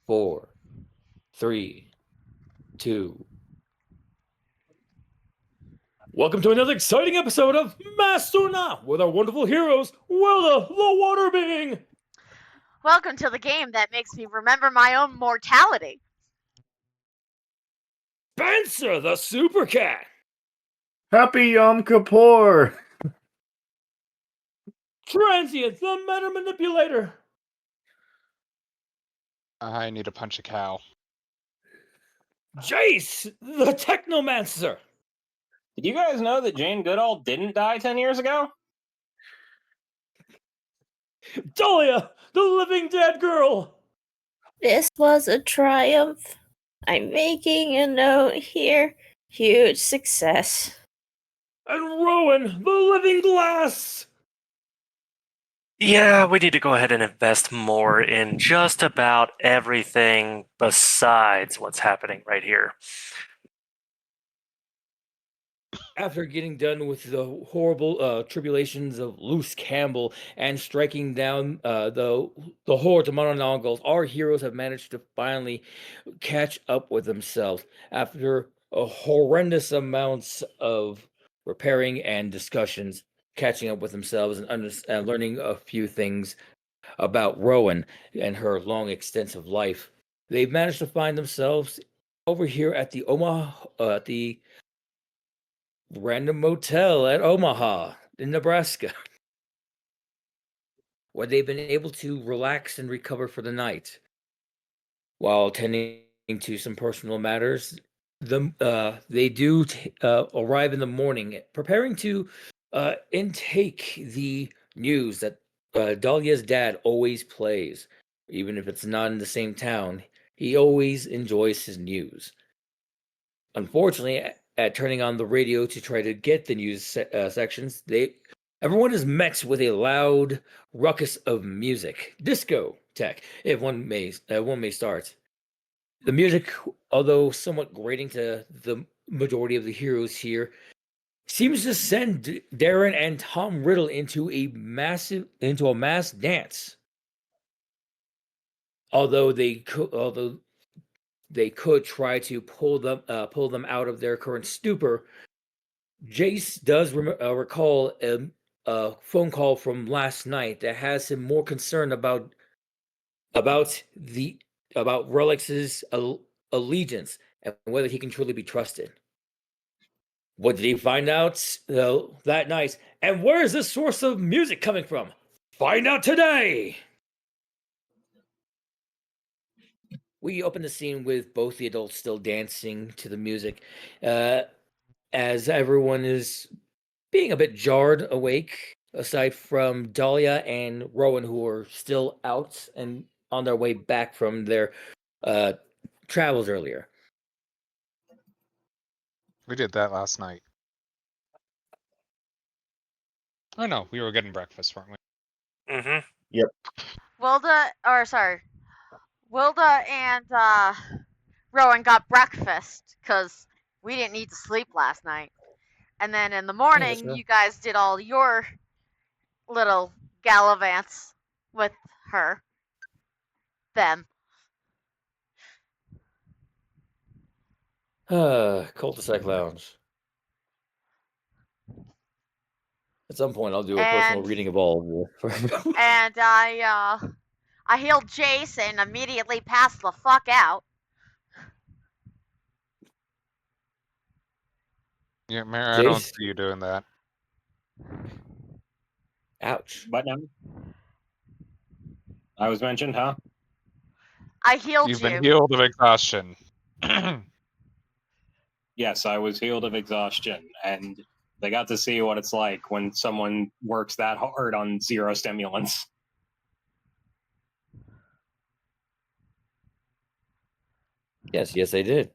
4, 3, 2. Welcome to another exciting episode of Masuna with our wonderful heroes, Willa the Water Being. Welcome to the game that makes me remember my own mortality. Spencer the Super Cat. Happy Yom Kippur! Transient the Meta Manipulator. I need to punch a cow. Jace the Technomancer. Did you guys know that Jane Goodall didn't die 10 years ago? Dahlia the Living Dead Girl. This was a triumph. I'm making a note here. Huge success. And Rowan the Living Glass. Yeah, we need to go ahead and invest more in just about everything besides what's happening right here. After getting done with the horrible tribulations of Luce Campbell and striking down the horde of Mononoggles, our heroes have managed to finally catch up with themselves after a horrendous amounts of repairing and discussions, catching up with themselves and learning a few things about Rowan and her long, extensive life. They've managed to find themselves over here at the Omaha, the random motel at Omaha in Nebraska, where they've been able to relax and recover for the night. While tending to some personal matters, they do arrive in the morning, preparing to intake the news that Dahlia's dad always plays. Even if it's not in the same town, he always enjoys his news. Unfortunately, at turning on the radio to try to get the news sections, everyone is met with a loud ruckus of music, disco tech, if one may start. The music, although somewhat grating to the majority of the heroes here, seems to send Darren and Tom Riddle into a mass dance. Although they could try to pull them out of their current stupor, Jace does recall a phone call from last night that has him more concerned about Relix's allegiance and whether he can truly be trusted. What did he find out that night? And where is this source of music coming from? Find out today! We open the scene with both the adults still dancing to the music, as everyone is being a bit jarred awake, aside from Dahlia and Rowan, who are still out and on their way back from their travels earlier. We did that last night. Oh no, we were getting breakfast, weren't we? Mm-hmm. Wilda and Rowan got breakfast because we didn't need to sleep last night. And then in the morning, right. you guys did all your little gallivants with them. Cul-de-sac lounge. At some point, I'll do a personal reading of all of you. And I healed Jace and immediately passed the fuck out. Yeah, Mary, I don't Jace? see you doing that. Ouch. But no. I was mentioned, huh? I healed You've you. been healed of exhaustion. Yes, I was healed of exhaustion, and they got to see what it's like when someone works that hard on zero stimulants. Yes, they did.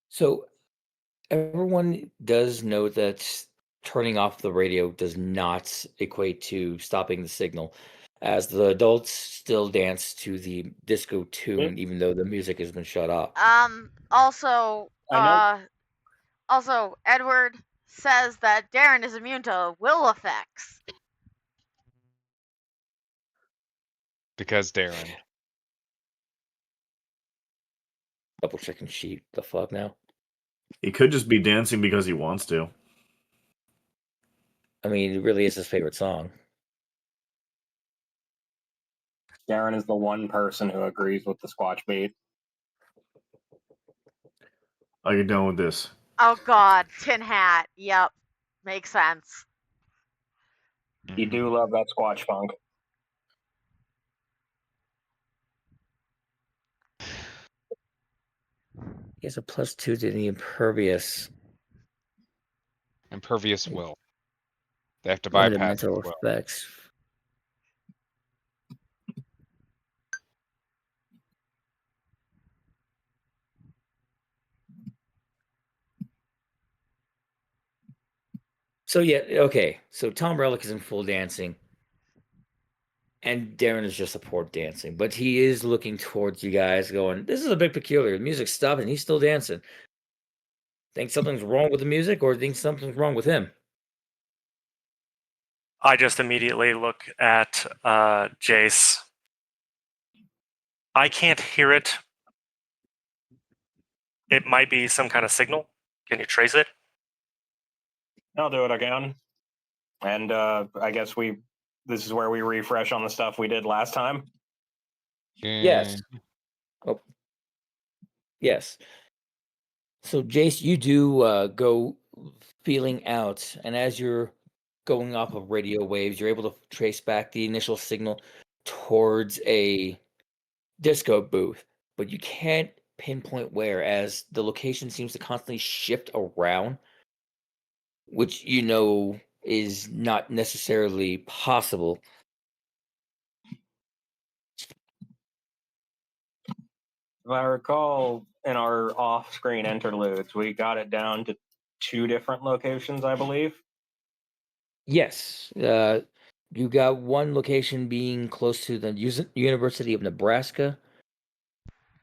So, everyone does know that turning off the radio does not equate to stopping the signal, as the adults still dance to the disco tune, even though the music has been shut off. Also, I know. Also, Edward, says that Darren is immune to will effects. Because Darren. Double checking sheet. The fuck now? He could just be dancing because he wants to. I mean, it really is his favorite song. Darren is the one person who agrees with the Squatch beat. Are you done with this? Oh God, Tin Hat. Yep, makes sense. You do love that Squatch funk. He has a +2 to the impervious. Impervious will. They have to Limited bypass mental his will. effects. So yeah, okay. So Tom Relic is in full dancing, and Darren is just support dancing, but he is looking towards you guys, going, "This is a bit peculiar. The music's stopped, and he's still dancing. Think something's wrong with the music, or think something's wrong with him?" I just immediately look at Jace. I can't hear it. It might be some kind of signal. Can you trace it? I'll do it again. And I guess this is where we refresh on the stuff we did last time. Yes. Oh, yes. So Jace, you do go feeling out, and as you're going off of radio waves, you're able to trace back the initial signal towards a disco booth, but you can't pinpoint where, as the location seems to constantly shift around, which you know is not necessarily possible. If I recall, in our off-screen interludes, we got it down to 2 different locations, I believe. Yes, you got one location being close to the University of Nebraska,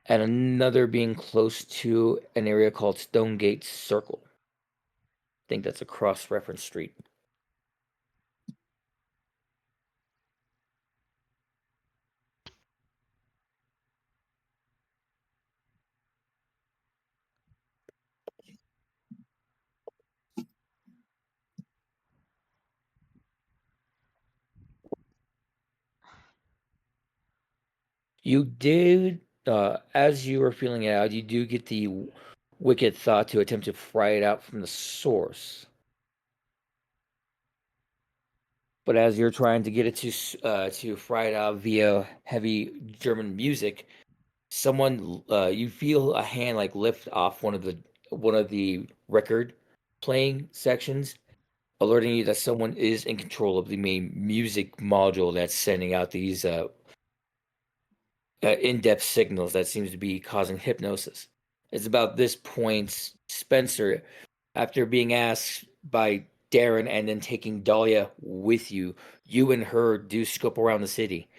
and another being close to an area called Stonegate Circle. I think that's a cross-reference street. You did, as you were feeling it out, you do get the wicked thought to attempt to fry it out from the source. But as you're trying to get it to fry it out via heavy German music, someone you feel a hand like lift off one of the record playing sections, alerting you that someone is in control of the main music module that's sending out these in-depth signals that seems to be causing hypnosis. It's about this point, Spencer, after being asked by Darren and then taking Dahlia with you, you and her do scope around the city,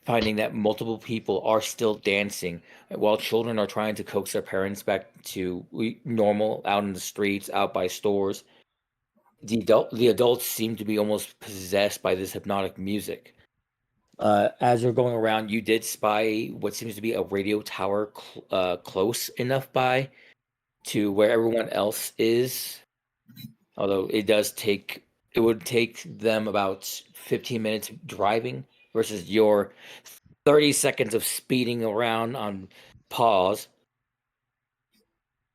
finding that multiple people are still dancing while children are trying to coax their parents back to normal out in the streets, out by stores. The adults seem to be almost possessed by this hypnotic music. As you're going around, you did spy what seems to be a radio tower close enough by to where everyone else is. Although it would take them about 15 minutes driving versus your 30 seconds of speeding around on pause.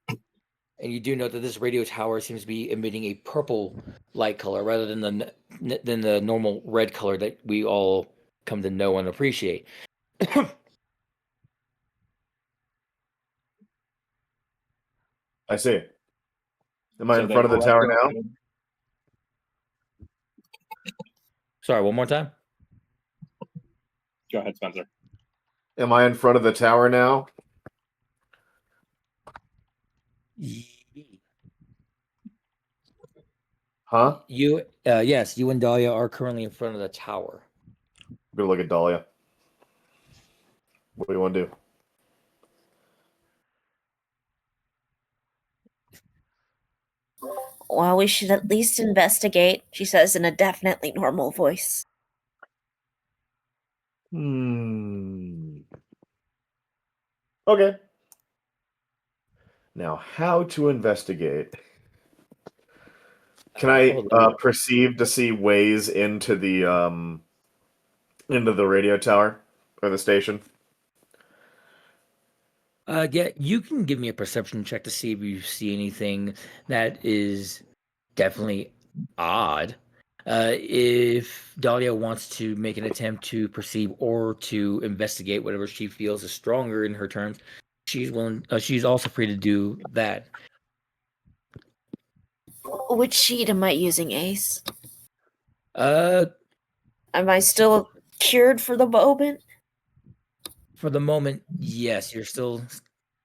And you do note that this radio tower seems to be emitting a purple light color rather than the normal red color that we all come to know and appreciate. I see. Am I So in they front of the tower now? retrofitted- Sorry, one more time. Go ahead, Spencer. Am I in front of the tower now? Huh? Yes, you and Dahlia are currently in front of the tower. I'm gonna look at Dahlia. What do you want to do? Well, we should at least investigate, she says in a definitely normal voice. Okay. Now, how to investigate? Can I hold on. perceive to see ways into the radio tower or the station? Yeah, you can give me a perception check to see if you see anything that is definitely odd. If Dahlia wants to make an attempt to perceive or to investigate whatever she feels is stronger in her terms, she's willing. She's also free to do that. Which sheet am I using, Ace? Uh, Am I still cured for the moment? for the moment, yes, you're still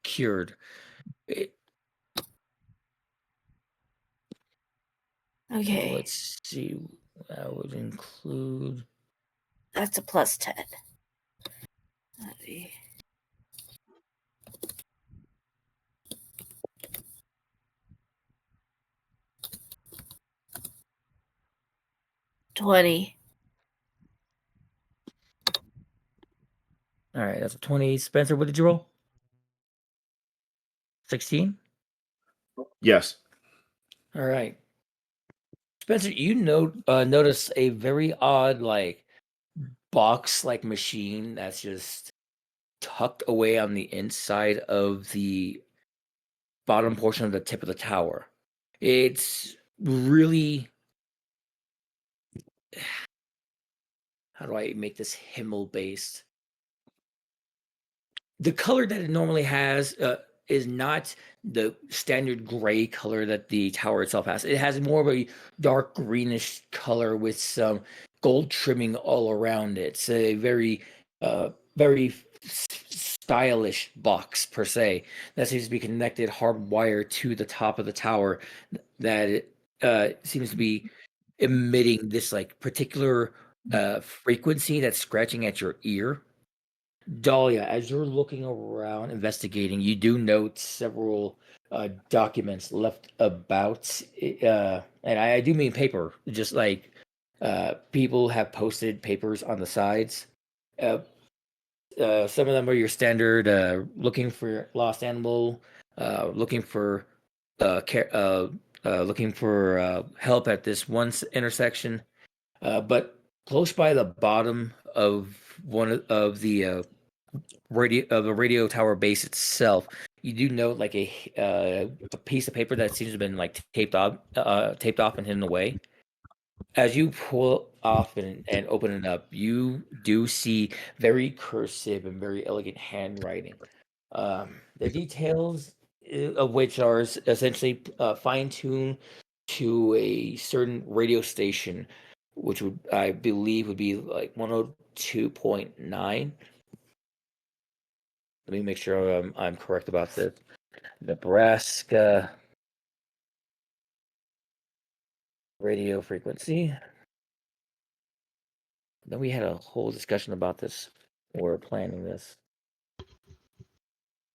cured. Okay, Let's see. That would include. that's a plus 10. Let me- 20. All right, that's a 20. Spencer, what did you roll? 16? Yes. All right. Spencer, you notice a very odd, like, box-like machine that's just tucked away on the inside of the bottom portion of the tip of the tower. It's really, how do I make this Himmel-based? The color that it normally has is not the standard gray color that the tower itself has. It has more of a dark greenish color with some gold trimming all around it. It's a very stylish box per se that seems to be connected hardwired to the top of the tower. That it seems to be emitting this like particular frequency that's scratching at your ear. Dahlia, as you're looking around investigating, you do note several documents left about, and I do mean paper, just like people have posted papers on the sides. Uh, some of them are your standard looking for lost animal, looking for looking for help at this intersection. But close by the bottom of of the radio tower base itself, you do note like a piece of paper that seems to have been like taped off and hidden away. As you pull off and open it up, you do see very cursive and very elegant handwriting. The details of which are essentially fine-tuned to a certain radio station, which would I believe would be like 102.9. Let me make sure I'm correct about this. Nebraska radio frequency. Then we had a whole discussion about this when we were planning this.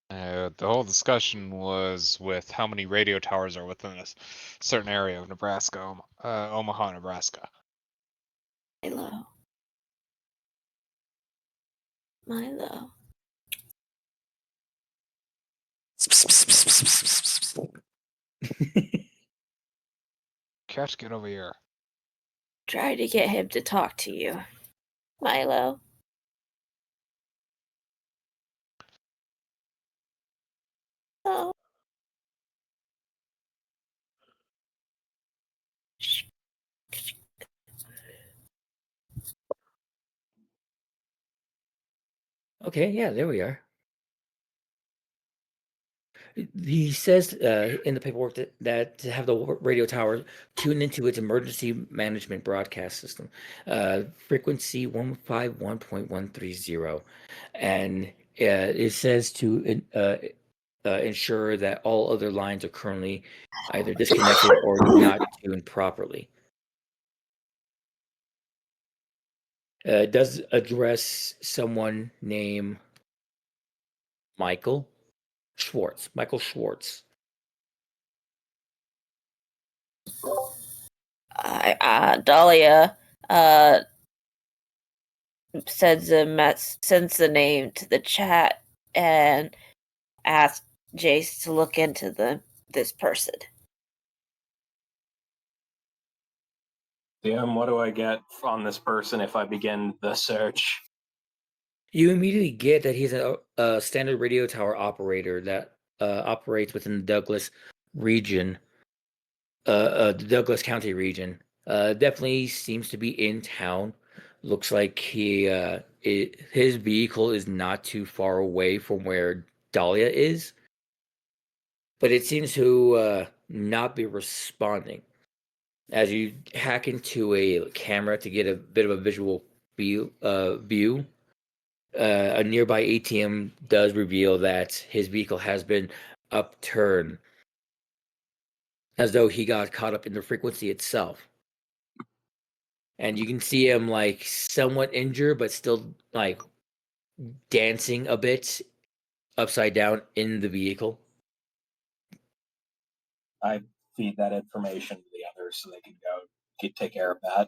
The whole discussion was with how many radio towers are within a certain area of Nebraska, Omaha, Nebraska. Milo. Milo. Cat, get over here. Try to get him to talk to you. Milo. Oh. Okay, yeah, there we are. He says in the paperwork that to have the radio tower tune into its emergency management broadcast system, frequency 151.130, and it says to ensure that all other lines are currently either disconnected or not tuned properly. It does address someone named Michael Schwartz. Michael Schwartz. Dahlia sends the name to the chat and asks Jace to look into this person. DM, what do I get on this person if I begin the search? You immediately get that he's a standard radio tower operator that operates within the Douglas region, the Douglas County region. Definitely seems to be in town. Looks like his vehicle is not too far away from where Dahlia is, but it seems to not be responding. As you hack into a camera to get a bit of a visual view, a nearby ATM does reveal that his vehicle has been upturned, as though he got caught up in the frequency itself. And you can see him like somewhat injured, but still like dancing a bit upside down in the vehicle. I feed that information to the others so they can go take care of that.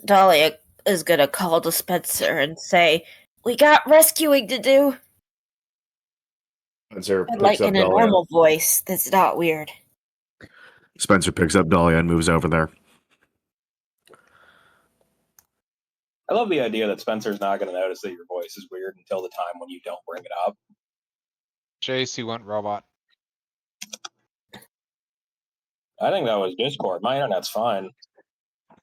Dahlia is gonna call to Spencer and say, "We got rescuing to do." Spencer And picks like up in a Dahlia. normal voice, that's not weird. Spencer picks up Dahlia and moves over there. I love the idea that Spencer's not going to notice that your voice is weird until the time when you don't bring it up. Jace, you went robot. I think that was Discord. My internet's fine.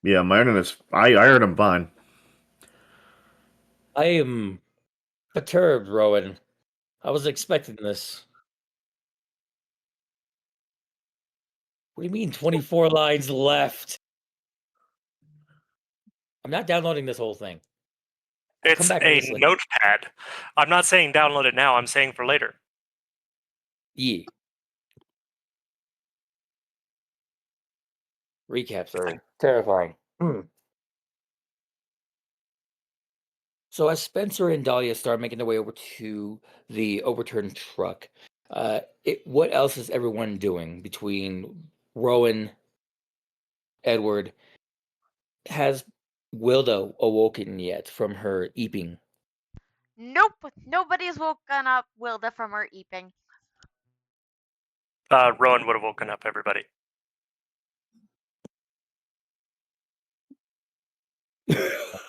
Yeah, my internet's. I heard him fine. I am perturbed, Rowan. I was expecting this. What do you mean 24 lines left? I'm not downloading this whole thing. I'll come It's back a to this later. notepad. I'm not saying download it now. I'm saying for later. Yeah. Recaps are terrifying. So as Spencer and Dahlia start making their way over to the overturned truck, what else is everyone doing between Rowan, Edward? Has Wilda awoken yet from her eeping? Nope, nobody's woken up Wilda from her eeping. Rowan would have woken up everybody.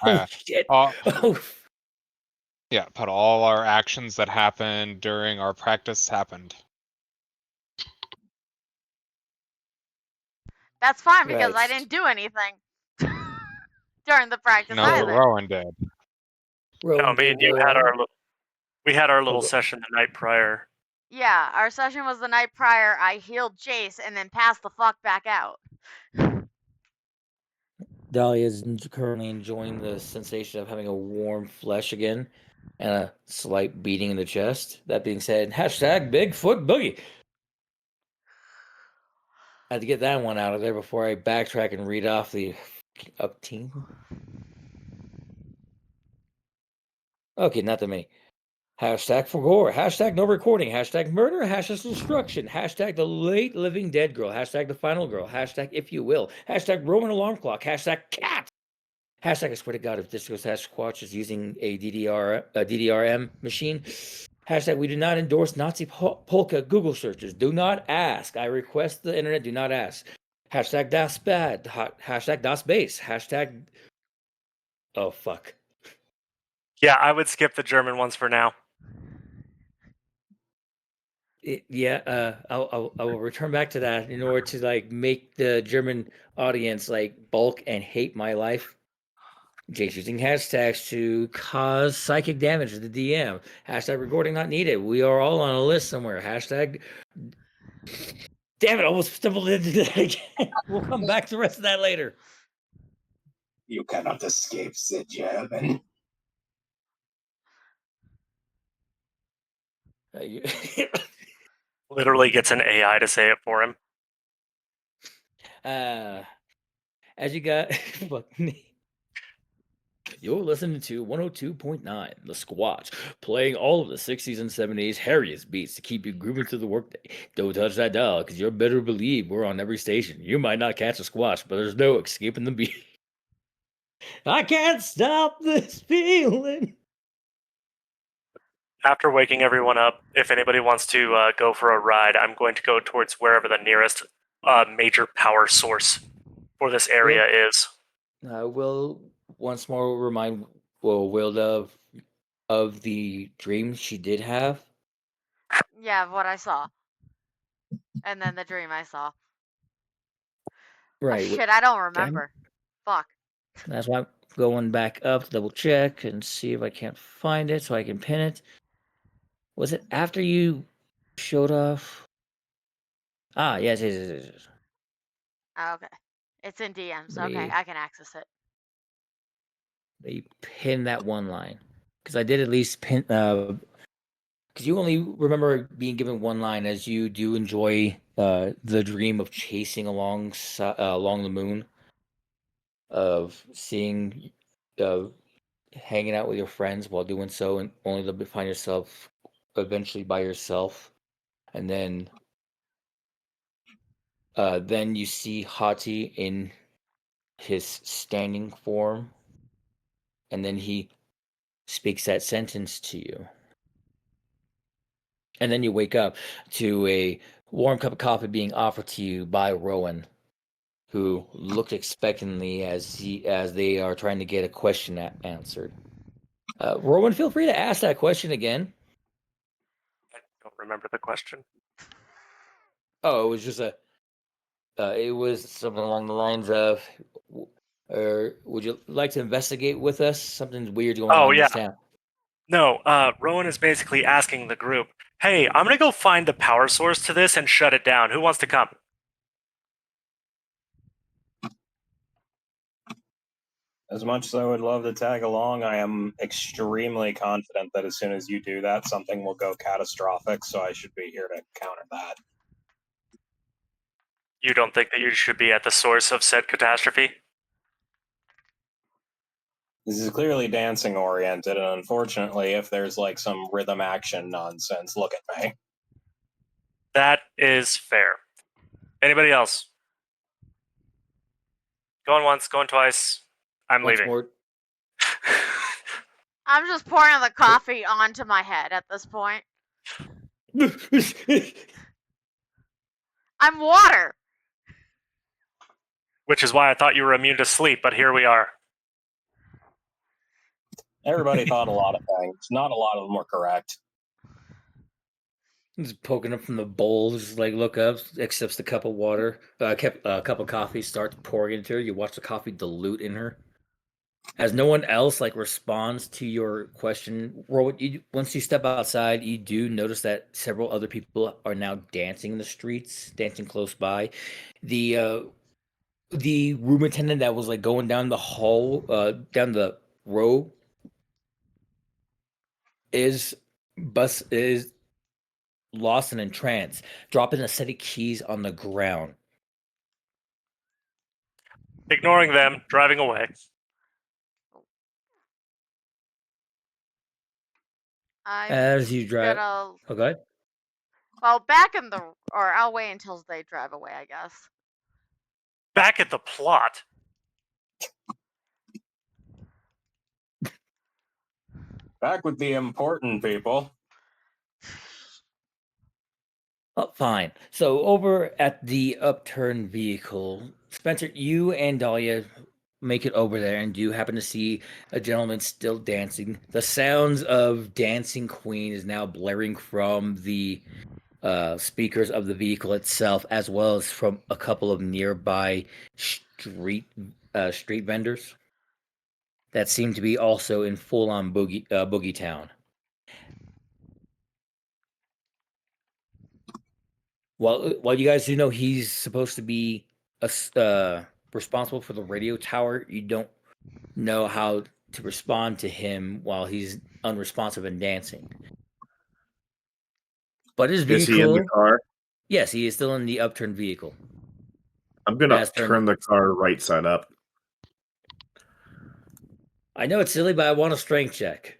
Oh shit! Oh, Yeah, but all our actions that happened during our practice happened. That's fine because I Right. didn't do anything during the practice No, but either. Rowan did. No, Rowan me and did you had roll. we had our little Okay. session the night prior. Yeah, our session was the night prior. I healed Jace and then passed the fuck back out. Dahlia is currently enjoying the sensation of having a warm flesh again and a slight beating in the chest. That being said, hashtag Bigfoot Boogie. I had to get that one out of there before I backtrack and read off the up team. Okay, not to me. Hashtag for gore. Hashtag no recording. Hashtag murder. Hashtag destruction. Hashtag the late living dead girl. Hashtag the final girl. Hashtag if you will. Hashtag Roman alarm clock. Hashtag cat. Hashtag I swear to God if Disco Sasquatch is using a DDRM machine. Hashtag we do not endorse Nazi polka Google searches. Do not ask. I request the internet. Do not ask. Hashtag das bad. Hashtag das base. Hashtag. Oh fuck. Yeah, I would skip the German ones for now. I will return back to that in order to like make the German audience like bulk and hate my life. Jake's using hashtags to cause psychic damage to the DM. Hashtag recording not needed. We are all on a list somewhere. Hashtag. Damn it! I almost stumbled into that again. We'll come back to the rest of that later. You cannot escape the German. Literally gets an AI to say it for him. As you got fuck me. You're listening to 102.9 The Squatch, playing all of the 60s and 70s hairiest beats to keep you grooving through the workday. Don't touch that dial, because you better believe we're on every station. You might not catch a squatch, but there's no escaping the beat. I can't stop this feeling. After waking everyone up, if anybody wants to go for a ride, I'm going to go towards wherever the nearest major power source for this area is. I will once more remind Wilda of the dream she did have. Yeah, what I saw. And then the dream I saw. Right. Oh, shit, I don't remember. Fuck. That's why I'm going back up to double check and see if I can't find it so I can pin it. Was it after you showed off? Ah, yes. Oh, okay. It's in DMs. Okay, Wait. I can access it. They pin that one line. Because I did at least pin. Because you only remember being given one line, as you do enjoy the dream of chasing along the moon, of seeing, hanging out with your friends while doing so, and only to find yourself eventually by yourself, and then you see Hati in his standing form, and then he speaks that sentence to you. And then you wake up to a warm cup of coffee being offered to you by Rowan, who looked expectantly as they are trying to get a question answered. Rowan, feel free to ask that question again. I don't remember the question. Oh, it was just it was something along the lines of, or would you like to investigate with us? Something weird going on in this town. No, Rowan is basically asking the group, hey, I'm going to go find the power source to this and shut it down. Who wants to come? As much as I would love to tag along, I am extremely confident that as soon as you do that, something will go catastrophic, so I should be here to counter that. You don't think that you should be at the source of said catastrophe? This is clearly dancing oriented, and unfortunately, if there's like some rhythm action nonsense, look at me. That is fair. Anybody else? Going once, going twice. I'm Once leaving. more. I'm just pouring the coffee onto my head at this point. I'm water. Which is why I thought you were immune to sleep, but here we are. Everybody thought a lot of things. Not a lot of them were correct. Just poking up from the bowl, just like look up, accepts the cup of water, cup of coffee, starts pouring into her. You watch the coffee dilute in her. As no one else like responds to your question, once you step outside, you do notice that several other people are now dancing in the streets, dancing close by. The room attendant that was like going down the hall, down the row, is lost and in trance, dropping a set of keys on the ground. Ignoring them, driving away. As you drive, okay. Well, back in the, or I'll wait until they drive away, I guess. Back at the plot. Back with the important people. Oh, fine. So over at the upturned vehicle, Spencer, you and Dahlia make it over there and do happen to see a gentleman still dancing. The sounds of Dancing Queen is now blaring from the speakers of the vehicle itself, as well as from a couple of nearby street vendors that seem to be also in full-on boogie town. While you guys do know he's supposed to be responsible for the radio tower, you don't know how to respond to him while he's unresponsive and dancing. But his vehicle... Is he in the car? Yes, he is still in the upturned vehicle. I'm going to turn the car right side up. I know it's silly, but I want a strength check.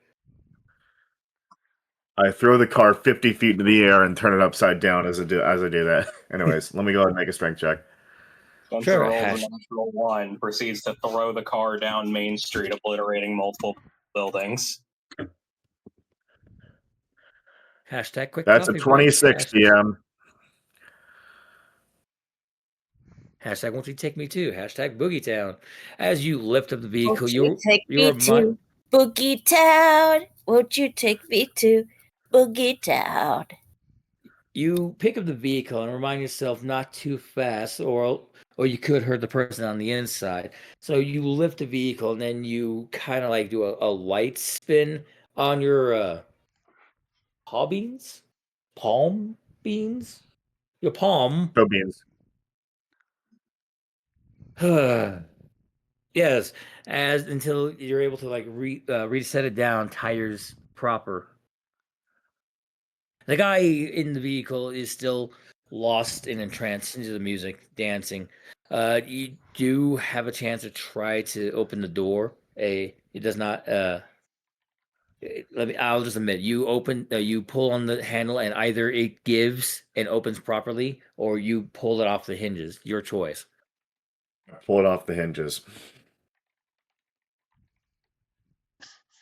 I throw the car 50 feet into the air and turn it upside down as I do that. Anyways, let me go ahead and make a strength check. Spencer Sure, rolls a hash. natural one, proceeds to throw the car down Main Street, obliterating multiple buildings. Hashtag quick That's a coffee break. 26 DM. Hashtag won't you take me too? Hashtag Boogie Town. As you lift up the vehicle, Won't you take you're me to Boogie Town? Won't you take me to Boogie Town? you pick up the vehicle and remind yourself not too fast, or you could hurt the person on the inside. So you lift the vehicle and then you kind of like do a light spin on your palm beans, your palm. Go beans. Yes, as until you're able to like reset it down, tires proper. The guy in the vehicle is still lost and entranced into the music, dancing. You do have a chance to try to open the door. It does not. I'll just admit, you pull on the handle, and either it gives and opens properly, or you pull it off the hinges. Your choice. Pull it off the hinges.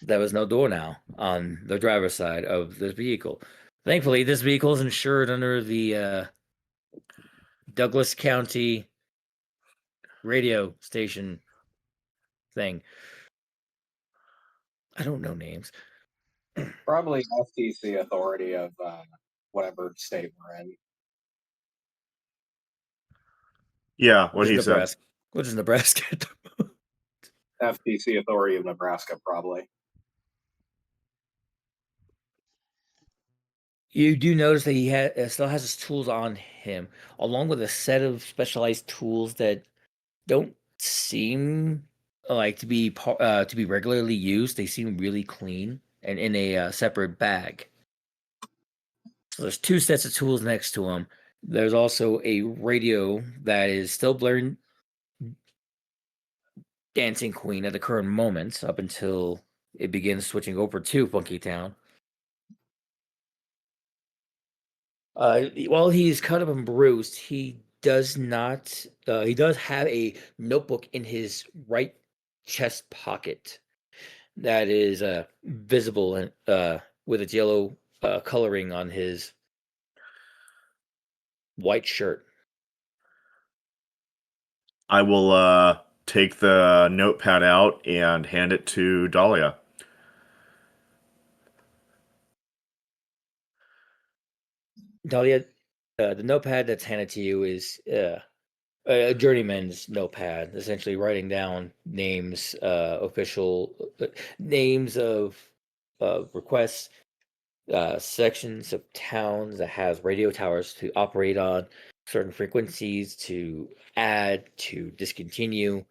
There was no door now on the driver's side of this vehicle. Thankfully, this vehicle is insured under the Douglas County radio station thing. I don't know names. Probably FTC authority of whatever state we're in. Yeah, what Which he is said. Nebraska. Which is Nebraska. FTC authority of Nebraska, probably. You do notice that he still has his tools on him, along with a set of specialized tools that don't seem like to be regularly used. They seem really clean and in a separate bag. So there's two sets of tools next to him. There's also a radio that is still blaring Dancing Queen at the current moment, up until it begins switching over to Funky Town. While he's cut up and bruised, he does not. He does have a notebook in his right chest pocket that is visible and with its yellow coloring on his white shirt. I will take the notepad out and hand it to Dahlia. Dahlia, the notepad that's handed to you is a journeyman's notepad, essentially writing down names, official names of requests, sections of towns that has radio towers to operate on, certain frequencies to add, to discontinue.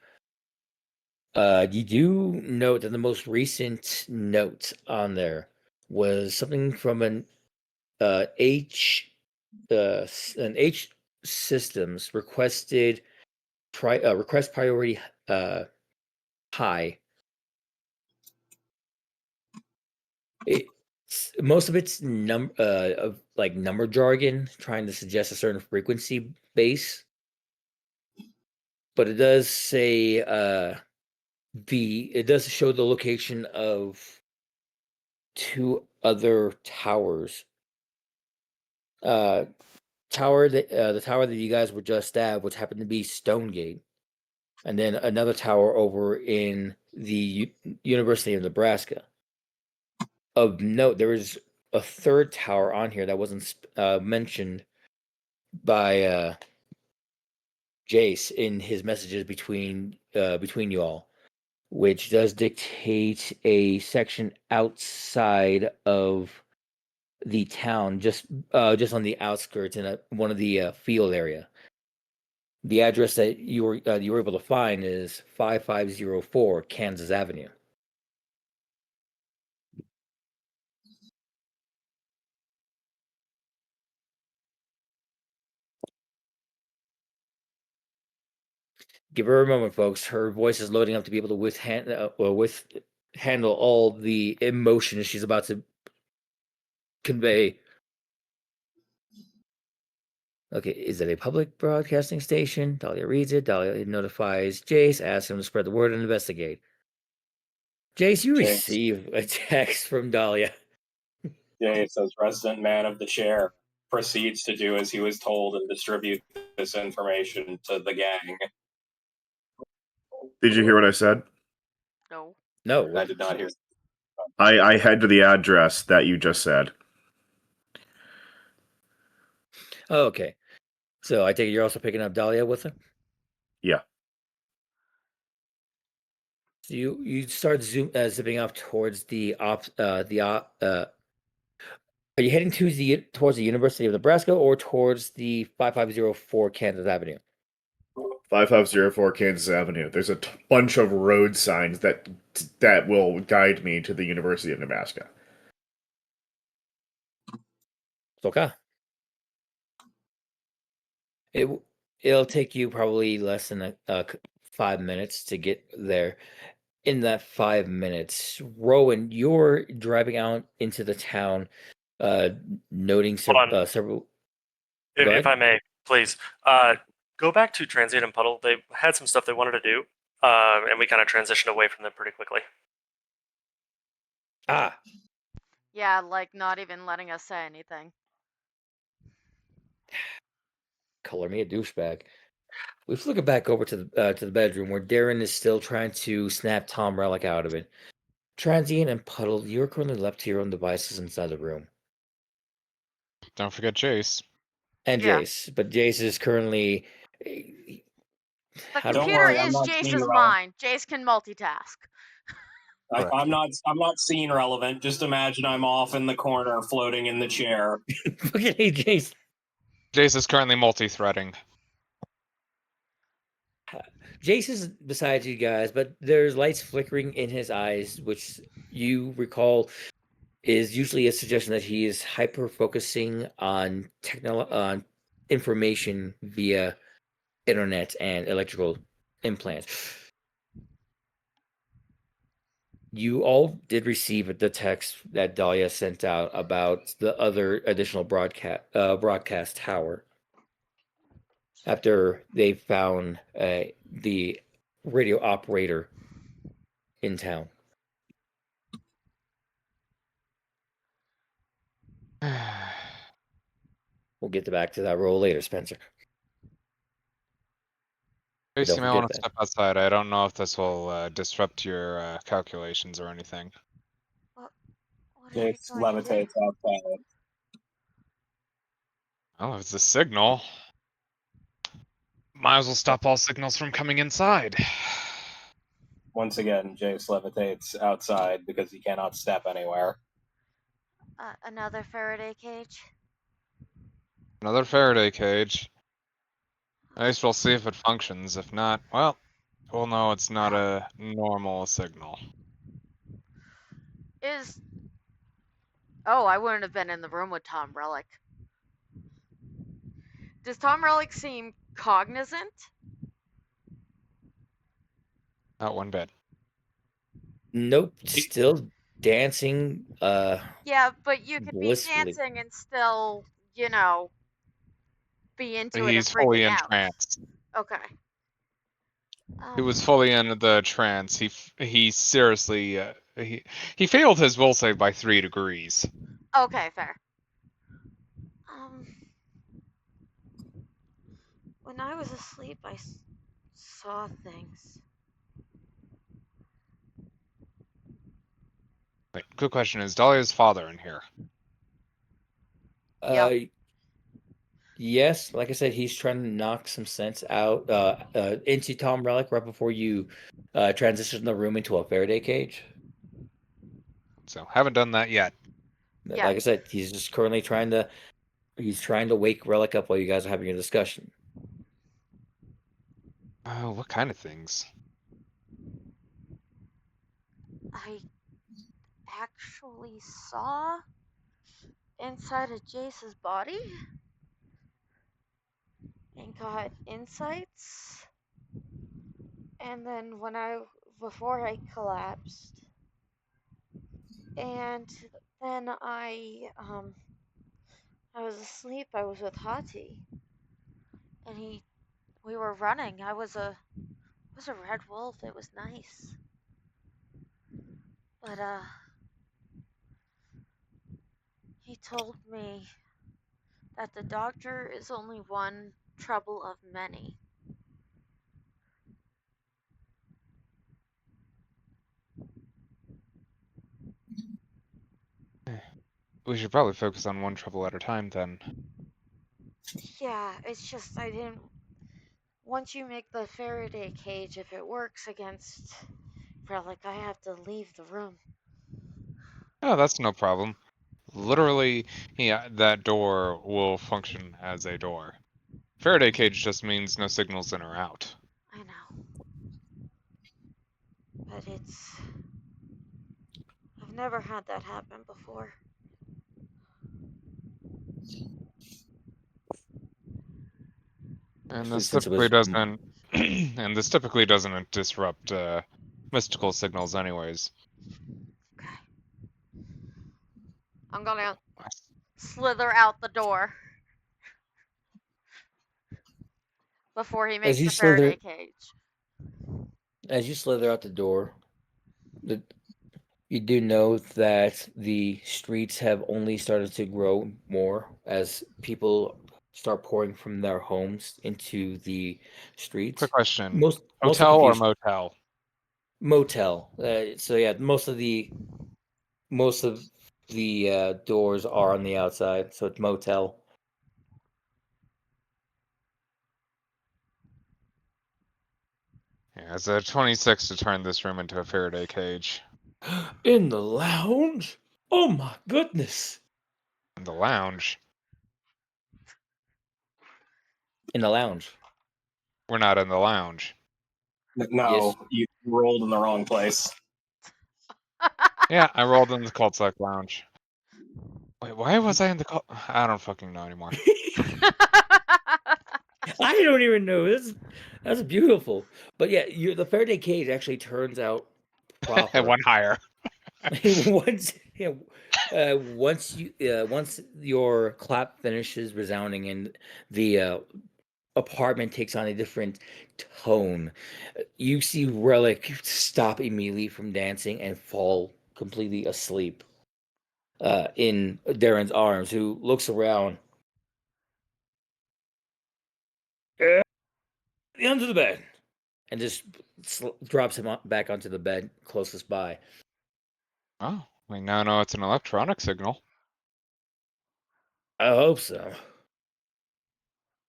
You do note that the most recent note on there was something from an H systems requested request priority high. Most of it's of like number jargon trying to suggest a certain frequency base, but it does say it does show the location of two other towers. The tower that you guys were just at, which happened to be Stonegate, and then another tower over in the University of Nebraska. Of note, there is a third tower on here that wasn't mentioned by Jace in his messages between you all, which does dictate a section outside of the town, just on the outskirts in one of the field area. The address that you were able to find is 5504 Kansas Avenue. Give her a moment, folks. Her voice is loading up to be able to handle all the emotion she's about to convey. Okay, is it a public broadcasting station? Dahlia reads it. Dahlia notifies Jace, asks him to spread the word and investigate. Jace, you Jace. receive a text from Dahlia. Jace, as resident man of the chair, proceeds to do as he was told and distribute this information to the gang. Did you hear what I said? No. No. I did not hear. I head to the address that you just said. Oh, okay. So I take it you're also picking up Dahlia with him? Yeah. So you start zipping up towards are you heading towards the University of Nebraska or towards the 5504 Kansas Avenue? 5504 Kansas Avenue. There's a bunch of road signs that will guide me to the University of Nebraska. It's okay. It'll take you probably less than 5 minutes to get there. In that 5 minutes, Rowan, you're driving out into the town, noting Hold on. several. If, Go if ahead. I may, please, go back to Transient and Puddle. They had some stuff they wanted to do, and we kind of transitioned away from them pretty quickly. Ah, Yeah, like not even letting us say anything. color me a douchebag. We flip it back over to the bedroom where Darren is still trying to snap Tom Relic out of it. Transient and Puddle, you're currently left to your own devices inside the room. Don't forget Jace. And Yeah. Jace, but Jace is currently. The How do- Don't computer worry, I'm is not seeing Jace's it. mind. Jace can multitask. Right. I'm not scene relevant. Just imagine I'm off in the corner, floating in the chair. Look at me, Jace. Jace is currently multi-threading. Jace is beside you guys, but there's lights flickering in his eyes, which you recall is usually a suggestion that he is hyper focusing on on information via internet and electrical implants. You all did receive the text that Dahlia sent out about the other additional broadcast tower after they found the radio operator in town. We'll get back to that role later, Spencer. Jace, don't you may forget want to that. step outside. I don't know if this will disrupt your calculations or anything. What are you Jace going to do? levitates outside. Oh, if it's a signal. Might as well stop all signals from coming inside. Once again, Jace levitates outside because he cannot step anywhere. Another Faraday cage. Another Faraday cage. At least we'll see if it functions. If not, well, we'll know it's not a normal signal. Oh, I wouldn't have been in the room with Tom Relic. Does Tom Relic seem cognizant? Not one bit. Nope, still dancing. Yeah, but you could be Blissfully. dancing and still, be into it and He's fully freaking in out. trance. Okay. He was fully in the trance. He seriously he failed his will save by 3 degrees. Okay, fair. When I was asleep, I saw things. Wait, good question. Is Dahlia's father in here? Yep. Yes, like I said, he's trying to knock some sense out into Tom Relic right before you transition the room into a Faraday cage. So haven't done that yet. Yeah. Like I said, he's just currently trying to wake Relic up while you guys are having a discussion. Oh, what kind of things? I actually saw inside of Jace's body and got insights. And then before I collapsed, And then I was asleep. I was with Hati, and we were running. I was a red wolf. It was nice. But he told me that the doctor is only one trouble of many. We should probably focus on one trouble at a time then. Yeah, it's just I didn't. Once you make the Faraday cage, if it works against Relic, I have to leave the room. Oh, that's no problem. Literally, yeah, that door will function as a door. Faraday cage just means no signals in or out. I know. But I've never had that happen before. And Especially this since it typically was doesn't and this typically doesn't disrupt mystical signals anyways. Okay. I'm gonna slither out the door before he makes you the Faraday slither- cage. As you slither out the door, you do know that the streets have only started to grow more as people start pouring from their homes into the streets. Quick question. Most Hotel of the or people- motel? motel. So yeah, most of the doors are on the outside, so it's motel. Yeah, it's a 26 to turn this room into a Faraday cage. In the lounge? Oh my goodness! In the lounge. In the lounge. We're not in the lounge. No, you rolled in the wrong place. Yeah, I rolled in the cul-de-sac lounge. Wait, why was I in the cul? I don't fucking know anymore. I don't even know. That's beautiful. But yeah, the Faraday cage actually turns out proper. One higher. once once your clap finishes resounding and the apartment takes on a different tone, you see Relic stop immediately from dancing and fall completely asleep in Darren's arms, who looks around. Under the bed, and just drops him back onto the bed closest by. Oh, we now know it's an electronic signal. I hope so.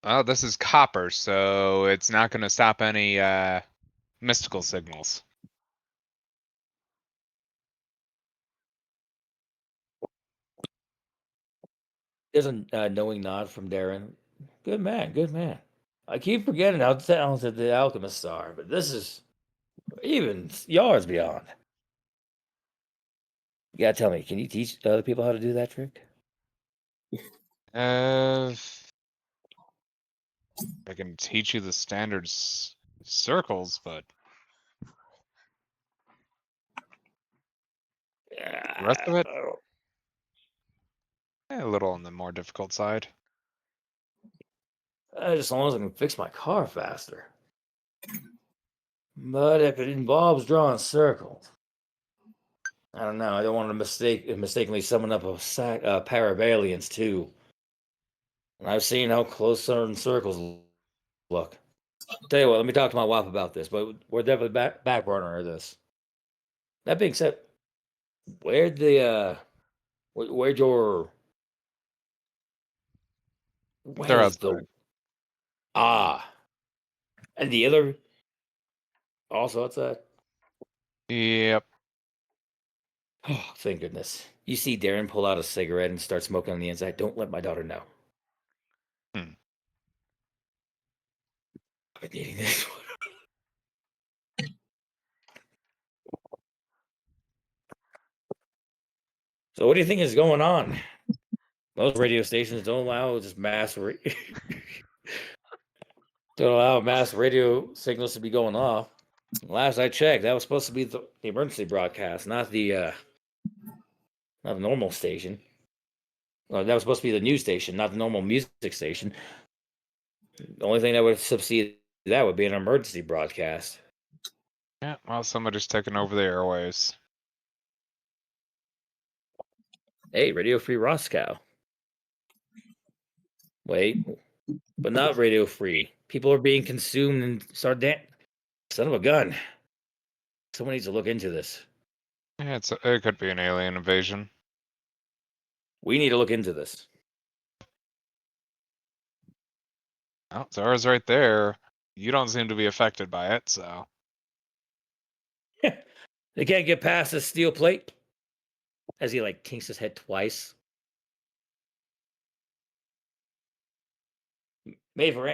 Oh, this is copper, so it's not going to stop any mystical signals. There's a knowing nod from Darren. Good man, good man. I keep forgetting how talented the alchemists are, but this is even yards beyond. You gotta tell me, can you teach other people how to do that trick? I can teach you the standard circles, but the rest of it, a little on the more difficult side. Just as long as I can fix my car faster. But if it involves drawing circles, I don't know. I don't want to mistakenly summon up a pair of aliens too. And I've seen how close certain circles look. Tell you what, let me talk to my wife about this. But we're definitely back burner of this. That being said, where'd your They're where's outside. and the other also outside? Yep. Oh, thank goodness. You see Darren pull out a cigarette and start smoking on the inside. Don't let my daughter know. Hmm. I've been needing this one. So what do you think is going on? Most radio stations don't allow just don't allow mass radio signals to be going off. Last I checked, that was supposed to be the emergency broadcast, not the not the normal station. Well, that was supposed to be the news station, not the normal music station. The only thing that would succeed that would be an emergency broadcast. Yeah, well, somebody's taking over the airwaves. Hey, Radio Free Roscoe. Wait, but not Radio Free. People are being consumed and start son of a gun. Someone needs to look into this. Yeah, it could be an alien invasion. We need to look into this. Oh, Zara's right there. You don't seem to be affected by it, so. They can't get past this steel plate. As he like kinks his head twice. Made for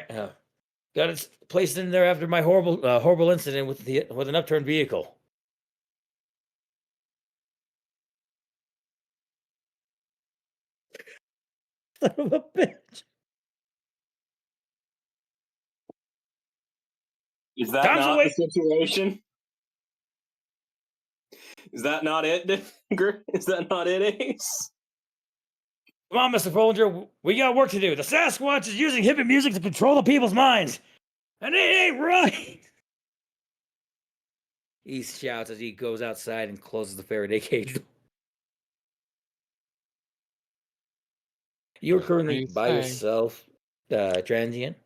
got it placed in there after my horrible incident with an upturned vehicle. Son of a bitch. Is that Tom's not away. the situation? Is that not it, Is that not it, Ace? Come on, Mr. Follinger, we got work to do. The Sasquatch is using hippie music to control the people's minds. And it ain't right. He shouts as he goes outside and closes the Faraday cage. You're Whatever currently you by say. yourself, transient.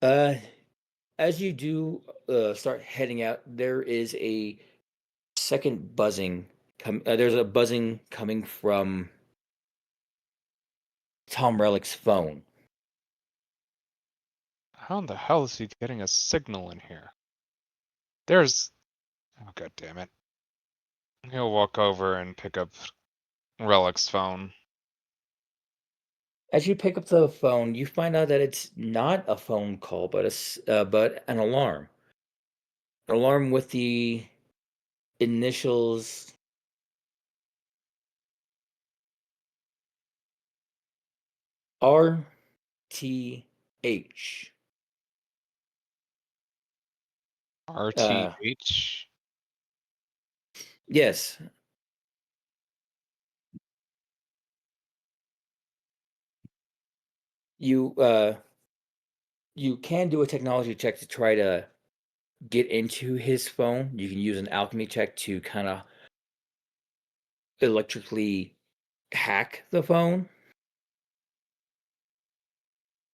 As you do start heading out, there is a second buzzing. There's a buzzing coming from Tom Relic's phone. How in the hell is he getting a signal in here? There's... Oh, god damn it. He'll walk over and pick up Relic's phone. As you pick up the phone, you find out that it's not a phone call, but but an alarm. An alarm with the initials RTH. RTH? Yes. You can do a technology check to try to get into his phone. You can use an alchemy check to kind of electrically hack the phone.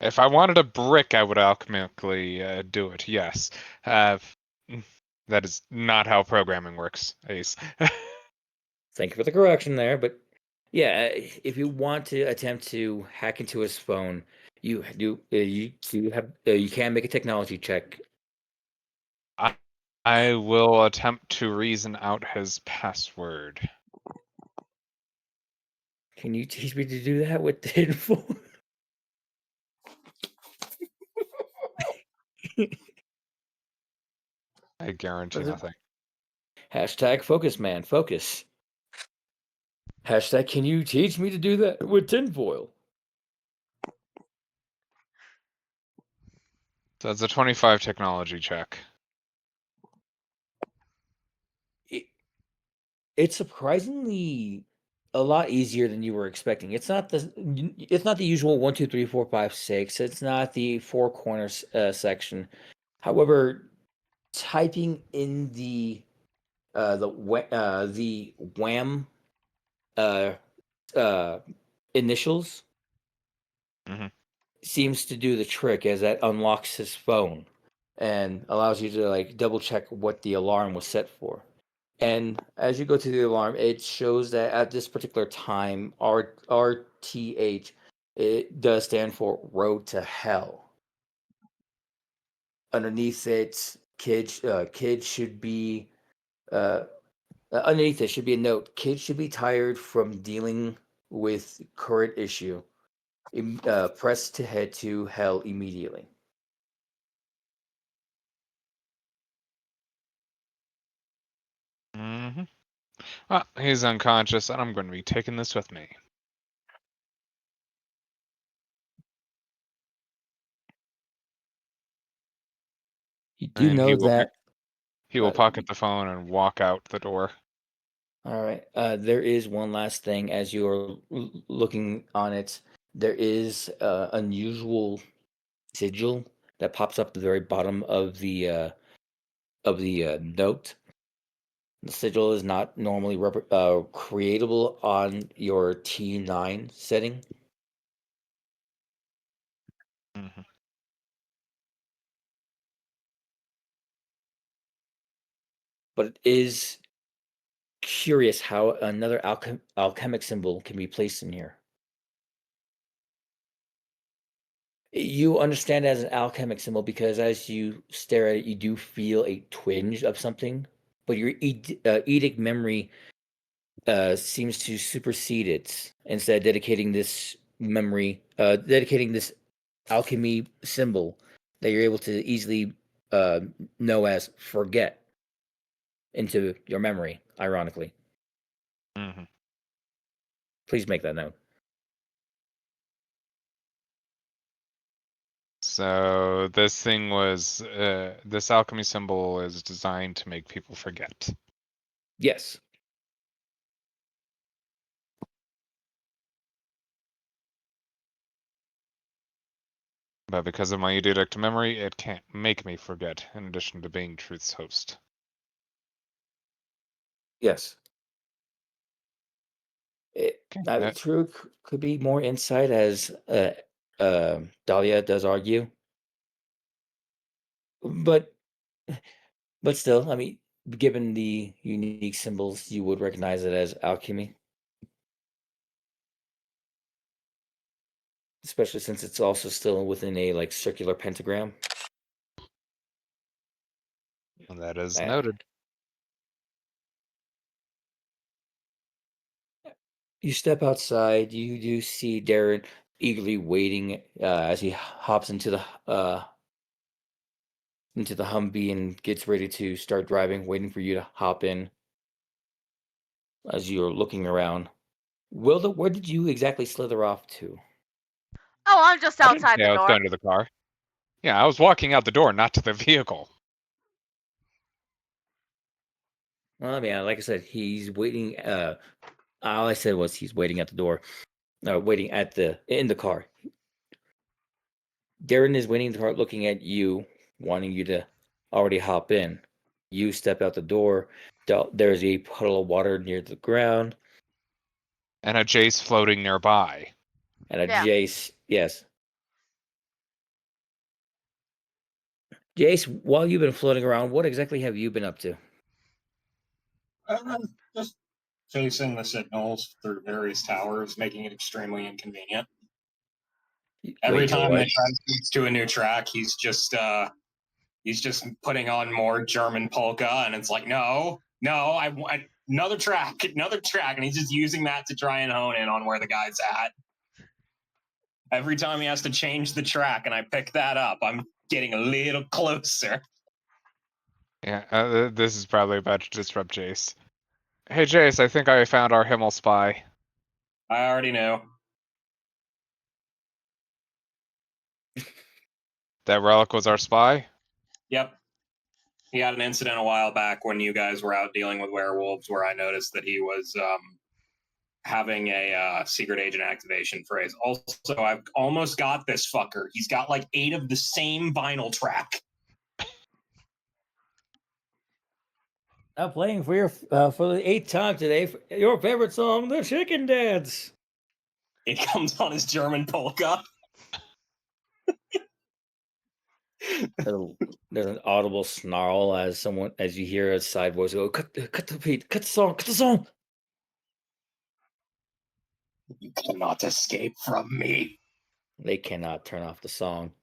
If I wanted a brick, I would alchemically do it, yes. That is not how programming works, Ace. Thank you for the correction there, but yeah, if you want to attempt to hack into his phone, you do you can make a technology check. I will attempt to reason out his password. Can you teach me to do that with tinfoil? I guarantee Does it- nothing. Hashtag focus man, focus. Hashtag can you teach me to do that with tinfoil? So it's a 25 technology check. It's surprisingly a lot easier than you were expecting. It's not the usual 1, 2, 3, 4, 5, 6. It's not the four corners section. However, typing in the WAM initials Mhm. seems to do the trick, as that unlocks his phone and allows you to like double check what the alarm was set for. And as you go to the alarm, it shows that at this particular time, RTH, it does stand for Road to Hell. Underneath it, kids should be underneath it should be a note: kids should be tired from dealing with current issue. Press to head to hell immediately. Mm-hmm. Well, he's unconscious, and I'm going to be taking this with me. You do And know that he will pocket the phone and walk out the door. All right. There is one last thing as you are looking on it. There is unusual sigil that pops up at the very bottom of the note. The sigil is not normally creatable on your T9 setting. Mhm. But it is curious how another alchemic symbol can be placed in here. You understand it as an alchemic symbol because as you stare at it, you do feel a twinge of something, but your edict memory seems to supersede it, instead dedicating this alchemy symbol that you're able to easily know as forget into your memory, ironically. Mhm. Please make that note. So this thing was this alchemy symbol is designed to make people forget. Yes. But because of my edict memory, it can't make me forget, in addition to being Truth's host. Yes. Okay. True could be more insight, as Dahlia does argue, but still, I mean, given the unique symbols, you would recognize it as alchemy, especially since it's also still within a like circular pentagram. And that is Uh, noted. You step outside. You do see Darren eagerly waiting as he hops into the Humvee and gets ready to start driving, waiting for you to hop in. As you're looking around, Wilda, where did you exactly slither off to? Oh, I'm just I didn't outside say the I was door. going to the car. Yeah, I was walking out the door, not to the vehicle. Well, I mean, like I said, he's waiting. All I said was he's waiting at the door, waiting in the car. Darren is waiting in the car, looking at you, wanting you to already hop in. You step out the door. There's a puddle of water near the ground, And a Jace floating nearby. and a Yeah. Jace. Yes, Jace. While you've been floating around, what exactly have you been up to? Just chasing the signals through various towers, making it extremely inconvenient. Every Wait, time what? they try to switch to a new track, he's just putting on more German polka, and it's like, no, I want another track, and he's just using that to try and hone in on where the guy's at. Every time he has to change the track, and I pick that up, I'm getting a little closer. Yeah, this is probably about to disrupt Jace. Hey Jace, I think I found our Himmel spy. I already knew. That relic was our spy? Yep. He had an incident a while back when you guys were out dealing with werewolves where I noticed that he was having a secret agent activation phrase. Also, I've almost got this fucker. He's got like 8 of the same vinyl track. I'm playing for the 8th time today. Your favorite song, "The Chicken Dance." It comes on his German polka. There's an audible snarl as you hear a side voice go, cut the beat, cut the song. You cannot escape from me. They cannot turn off the song.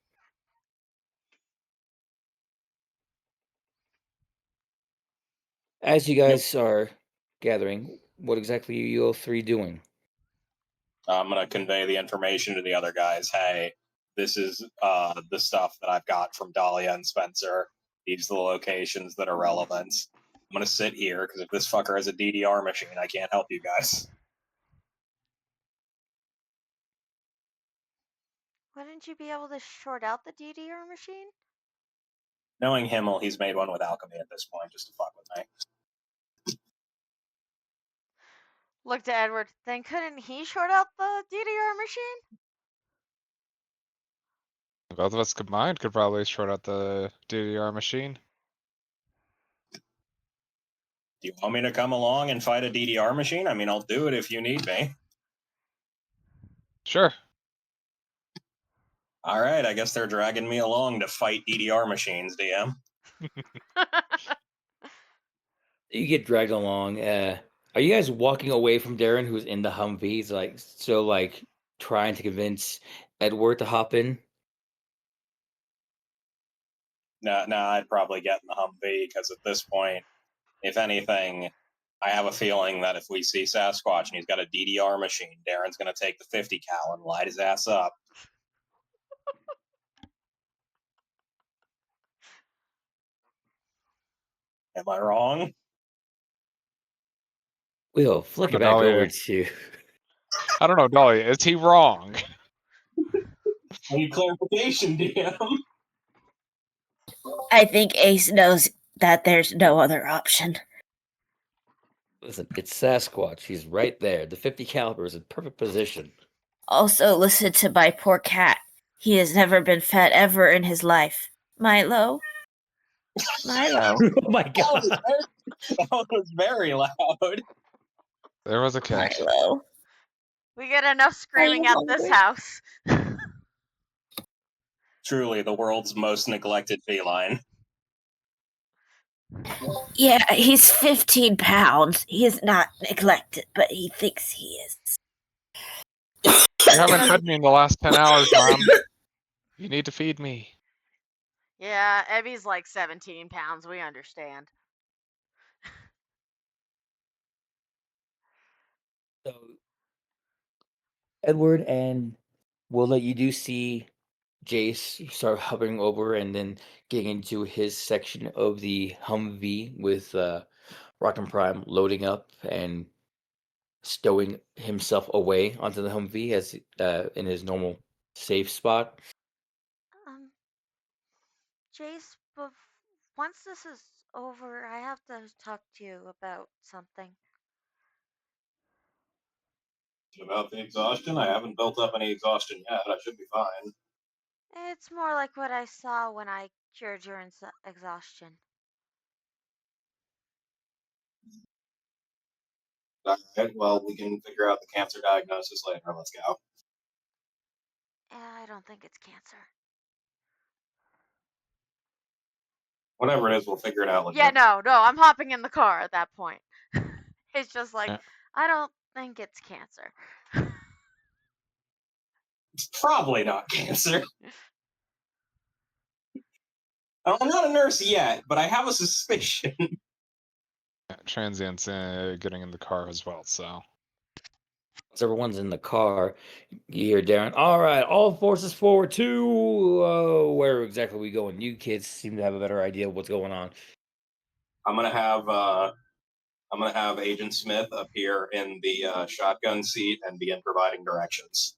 As you guys are gathering, what exactly are you all three doing? I'm going to convey the information to the other guys. Hey, this is the stuff that I've got from Dahlia and Spencer. These are the locations that are relevant. I'm going to sit here because if this fucker has a DDR machine, I can't help you guys. Wouldn't you be able to short out the DDR machine? Knowing Himmel, he's made one with alchemy at this point just to fuck with me. Look to Edward. Then couldn't he short out the DDR machine? Both of us combined could probably short out the DDR machine. Do you want me to come along and fight a DDR machine? I mean, I'll do it if you need me. Sure. All right, I guess they're dragging me along to fight DDR machines, DM. You get dragged along. Are you guys walking away from Darren, who's in the Humvee? He's like still like trying to convince Edward to hop in. No, I'd probably get in the Humvee because at this point, if anything, I have a feeling that if we see Sasquatch and he's got a DDR machine, Darren's going to take the 50 cal and light his ass up. Am I wrong? We'll flick it back Dolly. over to. I don't know, Dolly. Is he wrong? I need clarification, DM. I think Ace knows that there's no other option. Listen, it's Sasquatch. He's right there. The 50 caliber is in perfect position. Also, listen to my poor cat. He has never been fed ever in his life. Milo? Milo. Oh my god! That was very loud. There was a cat. Milo. We get enough screaming you at this hungry? house. Truly the world's most neglected feline. Yeah, he's 15 pounds. He is not neglected, but he thinks he is. You haven't fed me in the last 10 hours, Mom. You need to feed me. Yeah, Evie's like 17 pounds. We understand. So, Edward and Willa, you do see Jace start hovering over and then getting into his section of the Humvee with Rock Prime loading up and stowing himself away onto the Humvee as in his normal safe spot. Jace, once this is over, I have to talk to you about something. About the exhaustion? I haven't built up any exhaustion yet. I should be fine. It's more like what I saw when I cured your exhaustion. All right, well, we can figure out the cancer diagnosis later. Let's go. I don't think it's cancer. Whatever it is, we'll figure it out later. Yeah, no, I'm hopping in the car at that point. It's just like, Yeah. I don't think it's cancer. It's probably not cancer. I'm not a nurse yet, but I have a suspicion. Yeah, Transient's getting in the car as well, so. Once everyone's in the car, you hear Darren, all right, all forces forward to where exactly are we going? You kids seem to have a better idea of what's going on. I'm gonna have Agent Smith appear in the shotgun seat and begin providing directions.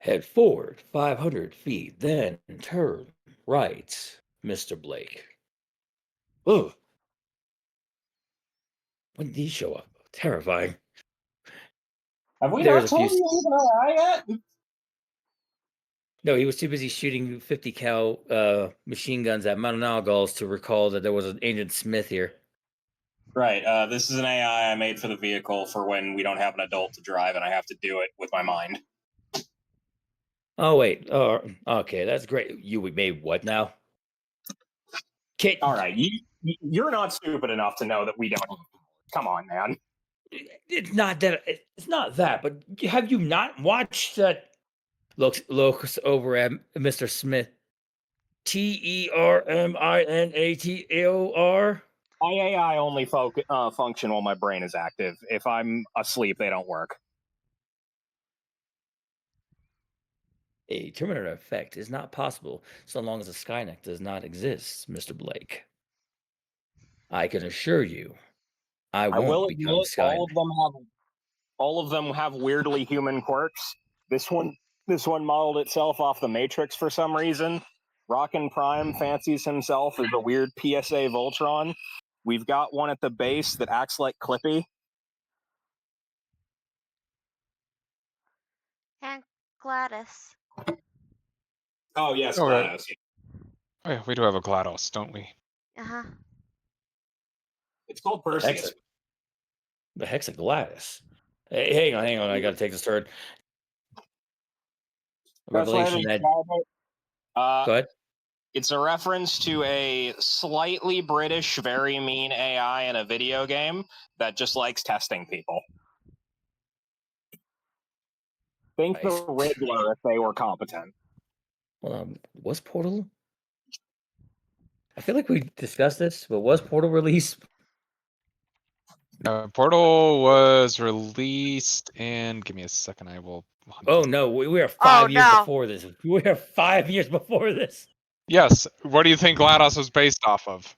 Head forward 500 feet, then turn right, Mr. Blake. Ugh. When did he show up? Terrifying. Have we There's not a few told you he's an AI yet? No, he was too busy shooting 50 cal machine guns at Mount Nalgals to recall that there was an Agent Smith here. Right. This is an AI I made for the vehicle for when we don't have an adult to drive and I have to do it with my mind. Oh, wait. Oh, okay, that's great. You made what now? Kate. All right. You're not stupid enough to know that we don't. Come on, man. It's not that. It's not that. But have you not watched that? Looks over at Mr. Smith. TERMINATOR. My AI only function while my brain is active. If I'm asleep, they don't work. A Terminator effect is not possible so long as the Skynet does not exist, Mr. Blake. I can assure you, I won't become Skynet. All of them have weirdly human quirks. This one modeled itself off the Matrix for some reason. Rockin' Prime fancies himself as a weird PSA Voltron. We've got one at the base that acts like Clippy. And Gladys. Oh yes, Oh, right. GLaDOS. Oh, yeah, we do have a GLaDOS, don't we? Uh-huh. It's called The heck's Perseus. the heck's a Gladys? Hey, hang on. I gotta take this turn. Revelation that. Go ahead. It's a reference to a slightly British, very mean AI in a video game that just likes testing people. Think Nice. the Riddler if they were competent. Was Portal? I feel like we discussed this, but was Portal released? Portal was released, and give me a second, I will. hunt Oh this. no, we are 5 years no. before this. We are 5 years before this. Yes. What do you think GLaDOS was based off of?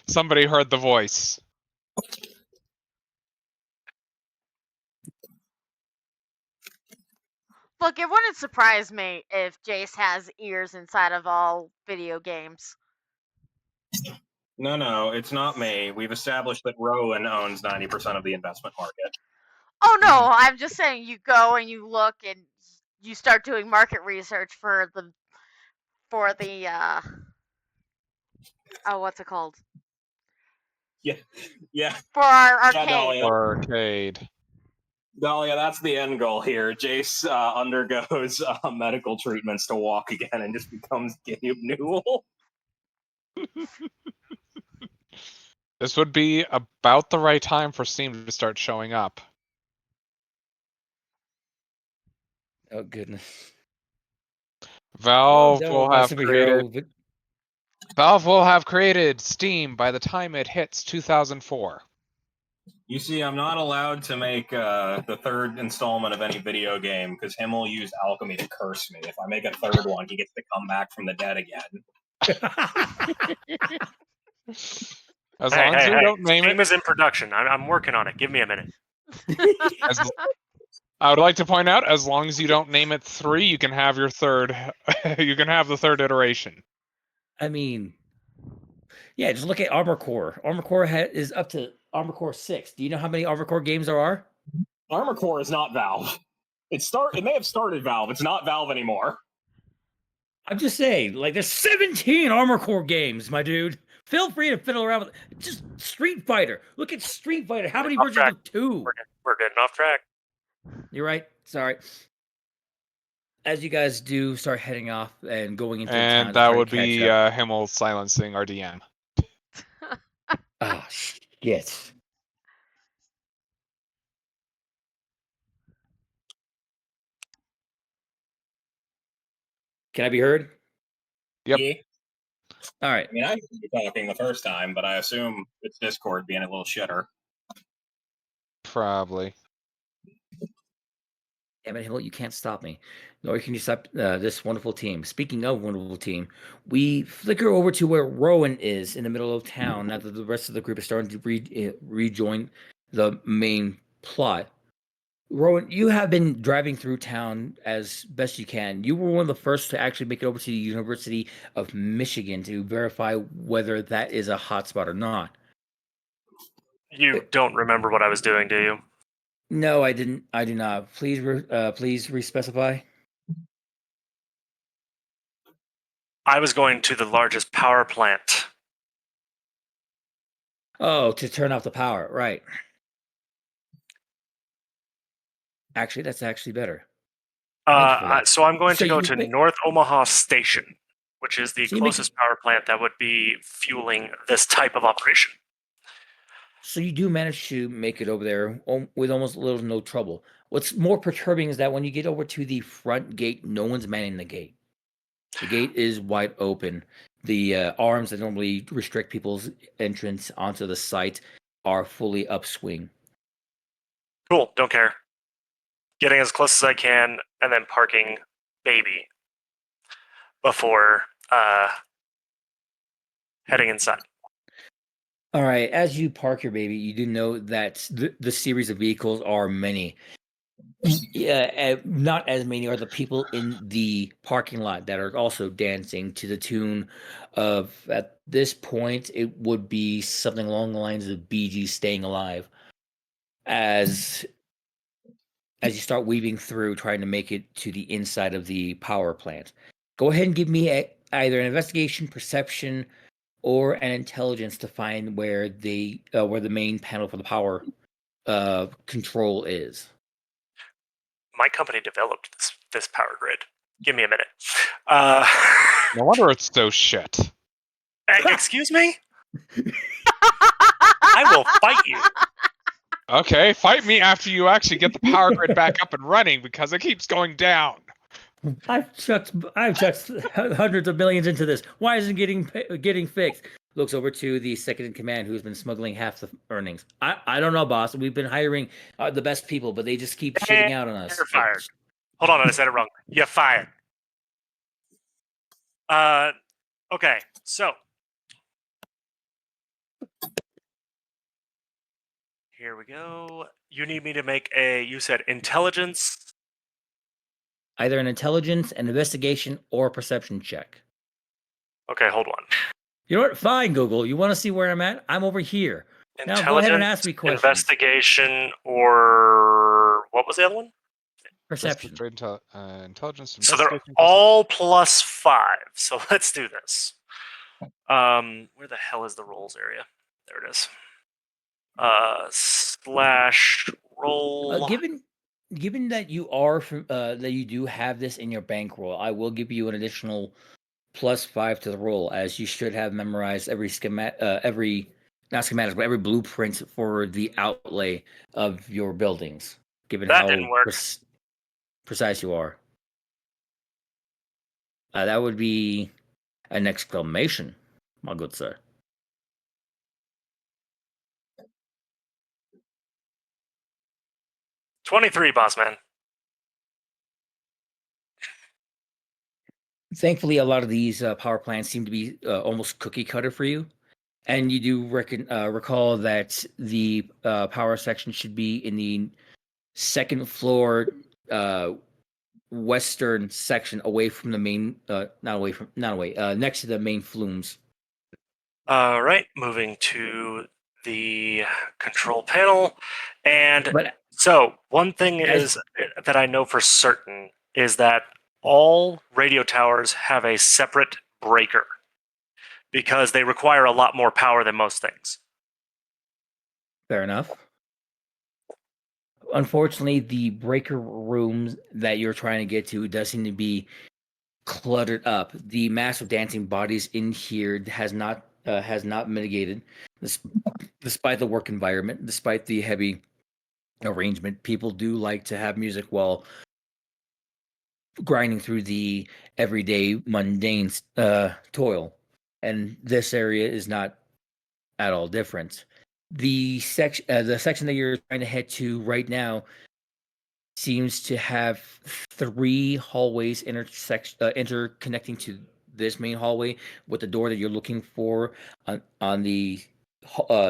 Somebody heard the voice. Look, it wouldn't surprise me if Jace has ears inside of all video games. No, it's not me. We've established that Rowan owns 90% of the investment market. Oh no, I'm just saying you go and you look and you start doing market research for the oh, what's it called? Yeah, For our Yeah, arcade. Dahlia. Arcade. Dahlia, that's the end goal here. Jace undergoes medical treatments to walk again and just becomes Gabe Newell. This would be about the right time for Steam to start showing up. Oh goodness. Valve No, will my have created. superhero. Valve will have created Steam by the time it hits 2004. You see, I'm not allowed to make the third installment of any video game because him will use alchemy to curse me. If I make a third one, he gets to come back from the dead again. As long as you don't name Game it. is in production. I'm working on it. Give me a minute. I would like to point out, as long as you don't name it 3, you can have your third. You can have the third iteration. I mean, yeah, just look at Armor Core. Armor Core is up to Armor Core 6. Do you know how many Armor Core games there are? Armor Core is not Valve. It may have started Valve. It's not Valve anymore. I'm just saying, like, there's 17 Armor Core games, my dude. Feel free to fiddle around with just Street Fighter. Look at Street Fighter. How many Off versions track. of 2? We're getting off track. You're right. Sorry. As you guys do start heading off and going into the town, And to that try to would catch be up. Himmel silencing our DM. Ah, shit. Can I be heard? Yep. Yeah. All right. I mean, I heard you talking the first time, but I assume it's Discord being a little shitter. Probably. Damn it, Himmel, you can't stop me. Nor can you stop this wonderful team. Speaking of wonderful team, we flicker over to where Rowan is in the middle of town now that the rest of the group is starting to rejoin the main plot. Rowan, you have been driving through town as best you can. You were one of the first to actually make it over to the University of Michigan to verify whether that is a hotspot or not. You don't remember what I was doing, do you? No, I didn't. I do not. Please respecify. I was going to the largest power plant. Oh, to turn off the power, right. Actually, that's actually better. Thank you for that. So I'm going So to go you to pick- North Omaha Station, which is the So you make- closest power plant that would be fueling this type of operation. So you do manage to make it over there with almost little to no trouble. What's more perturbing is that when you get over to the front gate, no one's manning the gate. The gate is wide open. The arms that normally restrict people's entrance onto the site are fully upswing. Cool, don't care. Getting as close as I can and then parking baby before heading inside. All right, as you park your baby, you do know that the series of vehicles are many. Yeah, not as many are the people in the parking lot that are also dancing to the tune of, at this point, it would be something along the lines of BG Staying Alive. As you start weaving through, trying to make it to the inside of the power plant. Go ahead and give me either an investigation, perception, or an intelligence to find where the main panel for the power control is. My company developed this power grid. Give me a minute. Uh, No wonder it's so shit. excuse me? I will fight you. Okay, fight me after you actually get the power grid back up and running because it keeps going down. I've chucked hundreds of millions into this. Why isn't it getting fixed? Looks over to the second in command, who's been smuggling half the earnings. I don't know, boss. We've been hiring the best people, but they just keep shitting out on us. You're fired. Hold on, I said it wrong. You're fired. Okay, so here we go. You need me to make you said intelligence. Either an intelligence, an investigation, or a perception check. Okay, hold on. You know what? Fine, Google. You want to see where I'm at? I'm over here. Now Intelligence, go ahead and ask me questions. investigation, or what was the other one? Perception. Intelligence. So they're investigation, all +5. So let's do this. Where the hell is the rolls area? There it is. Slash roll. Given that you are that you do have this in your bankroll, I will give you an additional +5 to the roll, as you should have memorized every not schematic, but every blueprint for the outlay of your buildings. Given That how didn't work. precise you are, that would be an exclamation, my good sir. $23, boss man. Thankfully, a lot of these power plants seem to be almost cookie cutter for you. And you do recall that the power section should be in the second floor western section, away from the main, next to the main flumes. All right, moving to the control panel. And But so one thing is that I know for certain is that all radio towers have a separate breaker because they require a lot more power than most things. fair enough. Unfortunately, the breaker rooms that you're trying to get to does seem to be cluttered up. The mass of dancing bodies in here has not mitigated, despite the work environment, despite the heavy arrangement. People do like to have music while grinding through the everyday mundane toil, and this area is not at all different. The section that you're trying to head to right now seems to have 3 hallways interconnecting to this main hallway, with the door that you're looking for on the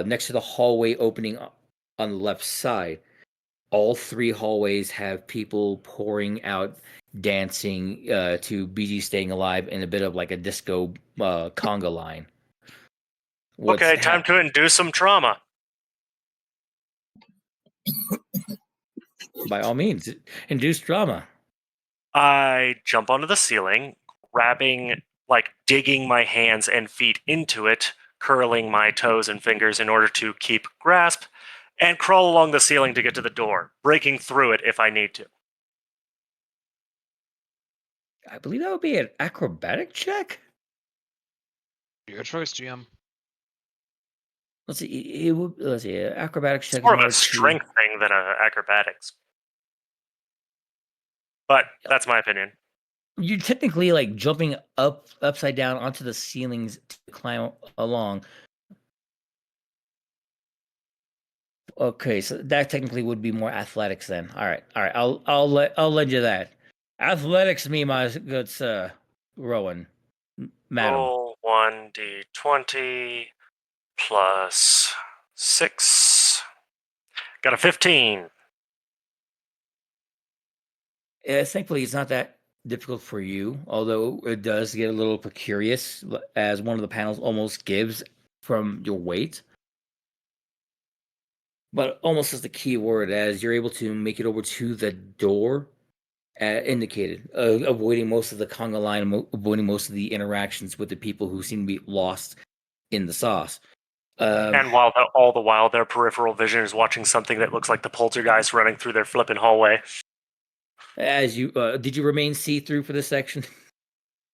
next to the hallway opening on the left side. All 3 hallways have people pouring out, dancing to BG Staying Alive in a bit of like a disco conga line. Okay, time to induce some trauma. By all means, induce drama. I jump onto the ceiling, digging my hands and feet into it, curling my toes and fingers in order to keep grasp, and crawl along the ceiling to get to the door, breaking through it if I need to. I believe that would be an acrobatic check. Your choice, GM. Let's see. Let's see. Acrobatics check. It's more of a strength thing than acrobatics. But that's my opinion. You're technically like jumping upside down onto the ceilings to climb along. Okay, so that technically would be more athletics then. All right. I'll lend you that. Athletics, me, my good sir, Rowan, madam. Roll 1d20 plus 6. Got a 15. Thankfully, it's not that difficult for you, although it does get a little precarious as one of the panels almost gives from your weight. But almost as the key word, as you're able to make it over to the door indicated, avoiding most of the conga line, avoiding most of the interactions with the people who seem to be lost in the sauce. And while all the while their peripheral vision is watching something that looks like the poltergeist running through their flipping hallway. As you did you remain see through for this section?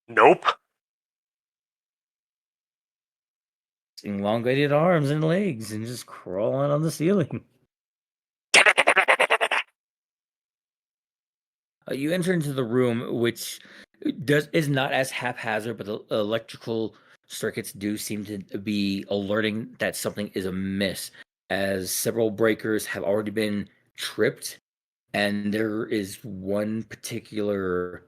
Nope. Elongated arms and legs and just crawling on the ceiling. You enter into the room, which is not as haphazard, but the electrical circuits do seem to be alerting that something is amiss, as several breakers have already been tripped, and there is one particular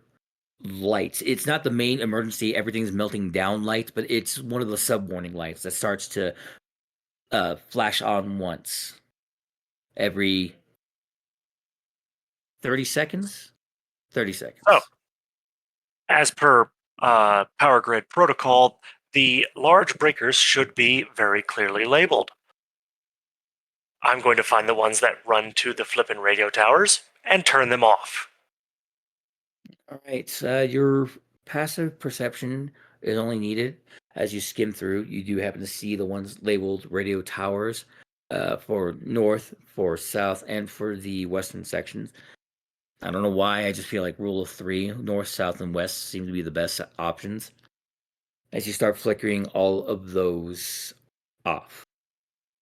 light. It's not the main emergency, everything's melting down light, but it's one of the sub-warning lights that starts to flash on once every 30 seconds. 30 seconds. Oh. As per power grid protocol, the large breakers should be very clearly labeled. I'm going to find the ones that run to the flippin' radio towers and turn them off. All right. Your passive perception is only needed as you skim through. You do happen to see the ones labeled radio towers for north, for south, and for the western sections. I don't know why. I just feel like rule of three, north, south, and west seem to be the best options. As you start flickering all of those off.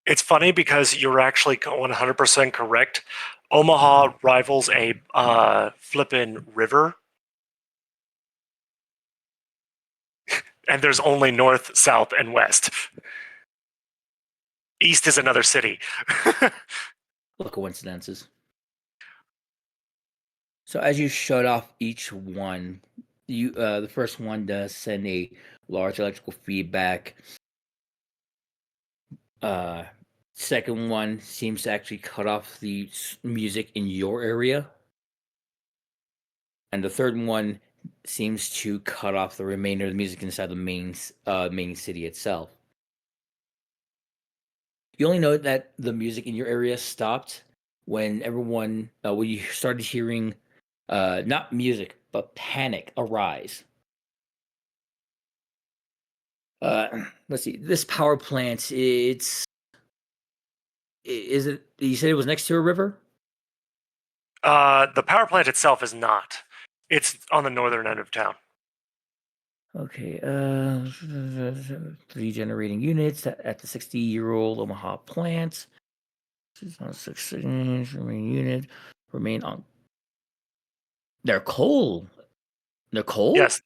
It's funny because you're actually 100% correct. Omaha rivals a flippin' river. And there's only north, south, and west. East is another city. Look, coincidences. So as you shut off each one, you the first one does send a large electrical feedback. Second one seems to actually cut off the music in your area. And the third one seems to cut off the remainder of the music inside the main city itself. You only know that the music in your area stopped when when you started hearing not music, but panic arise. Let's see. This power plant, is it? You said it was next to a river? The power plant itself is not. It's on the northern end of town. Okay. 3 generating units at the 60-year-old Omaha plant. 6 remaining unit remain on. They're cold. They're cold? Yes.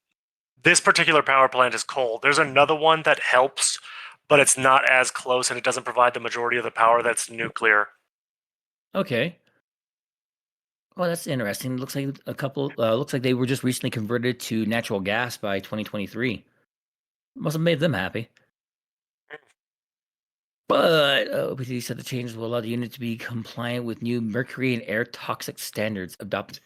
This particular power plant is cold. There's another one that helps, but it's not as close and it doesn't provide the majority of the power that's nuclear. Okay. Well, that's interesting. Looks like looks like they were just recently converted to natural gas by 2023. Must have made them happy. But OPT said the changes will allow the unit to be compliant with new mercury and air toxic standards adopted.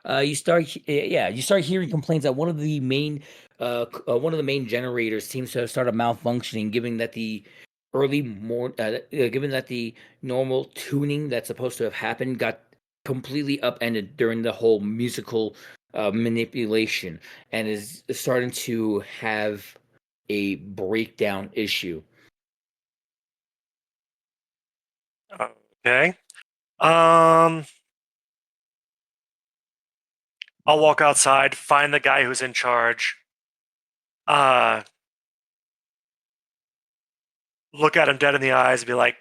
You start hearing complaints that one of the main generators seems to have started malfunctioning, given that the given that the normal tuning that's supposed to have happened got completely upended during the whole musical manipulation, and is starting to have a breakdown issue. Okay. I'll walk outside, find the guy who's in charge. Look at him dead in the eyes and be like,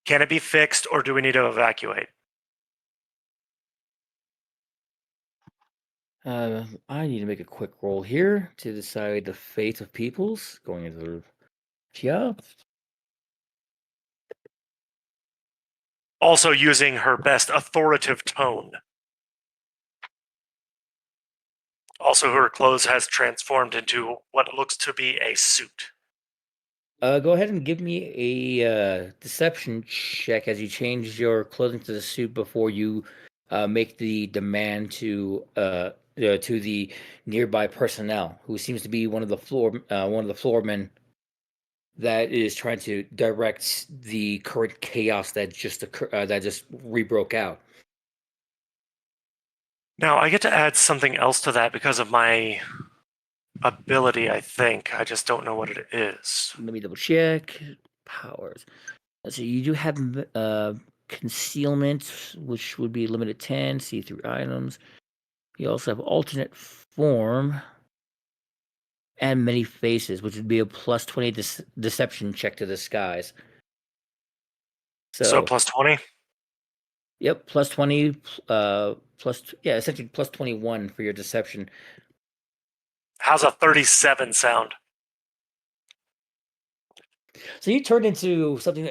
can it be fixed or do we need to evacuate? I need to make a quick roll here to decide the fate of peoples going into the Also using her best authoritative tone. Also, her clothes has transformed into what looks to be a suit. Go ahead and give me a deception check as you change your clothing to the suit before you make the demand to the nearby personnel, who seems to be one of the floormen that is trying to direct the current chaos that just rebroke out. Now, I get to add something else to that because of my ability, I think. I just don't know what it is. Let me double check. Powers. So you do have concealment, which would be limited 10, see-through items. You also have alternate form and many faces, which would be a plus 20 deception check to disguise. So plus 20? Yep, plus 20, essentially plus 21 for your deception. How's a 37 sound? So you turned into something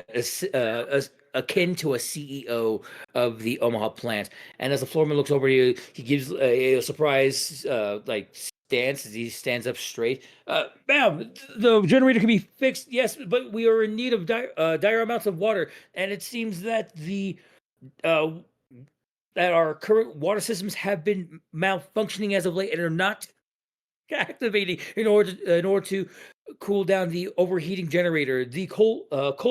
akin to a CEO of the Omaha plant, and as the floorman looks over you, he gives a surprise stance as he stands up straight. Ma'am, the generator can be fixed, yes, but we are in need of dire amounts of water, and it seems that that our current water systems have been malfunctioning as of late and are not activating in order to cool down the overheating generator. The coal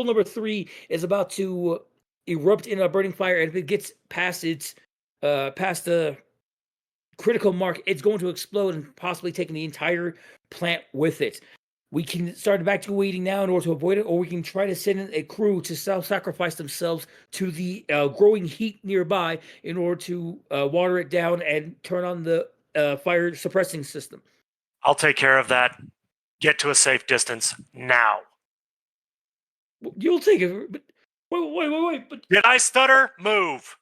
number 3 is about to erupt in a burning fire, and if it gets past the critical mark, it's going to explode and possibly taking the entire plant with it. We can start evacuating now in order to avoid it, or we can try to send in a crew to self-sacrifice themselves to the growing heat nearby in order to water it down and turn on the fire suppressing system. I'll take care of that. Get to a safe distance now. You'll take it. But wait. But did I stutter? Move.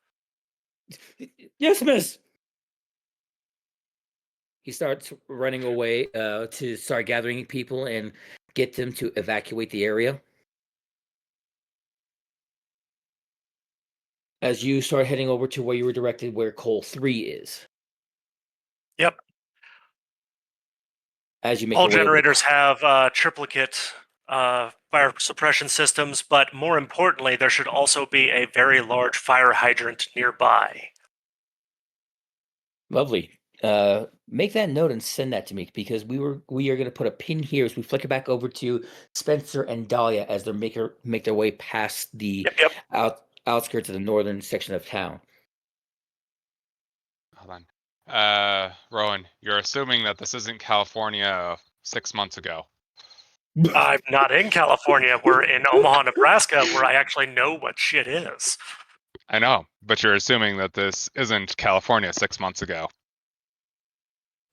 Yes, miss. He starts running away to start gathering people and get them to evacuate the area. As you start heading over to where you were directed, where coal 3 is. Yep. As you make all generators have triplicate fire suppression systems, but more importantly, there should also be a very large fire hydrant nearby. Lovely. Make that note and send that to me, because we are going to put a pin here as we flick it back over to Spencer and Dahlia as they make their way past the outskirts of the northern section of town. Hold on. Rowan, you're assuming that this isn't California 6 months ago. I'm not in California. We're in Omaha, Nebraska, where I actually know what shit is. I know, but you're assuming that this isn't California 6 months ago.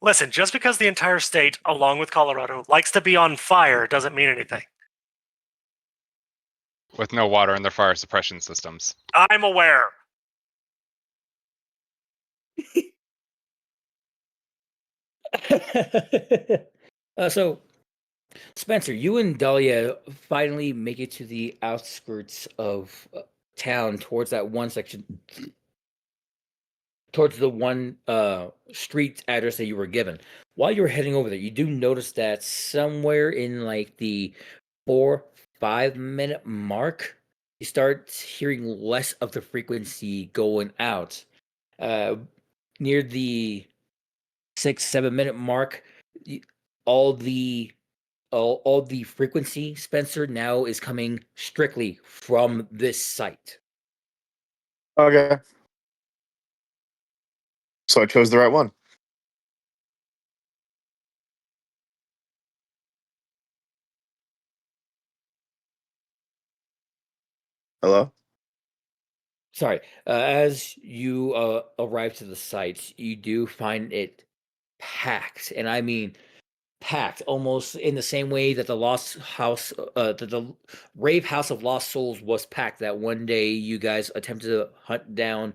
Listen, just because the entire state, along with Colorado, likes to be on fire doesn't mean anything. With no water in their fire suppression systems. I'm aware. So, Spencer, you and Dahlia finally make it to the outskirts of town towards that one section, towards the one street address that you were given. While you were heading over there, you do notice that somewhere in like the 4-5 minute mark, you start hearing less of the frequency going out. Near the 6-7 minute mark, all the frequency, Spencer, now is coming strictly from this site. Okay. So I chose the right one. Hello? Sorry. As you arrive to the site, you do find it packed, and I mean packed, almost in the same way that the Lost House, the Rave House of Lost Souls was packed. That one day you guys attempted to hunt down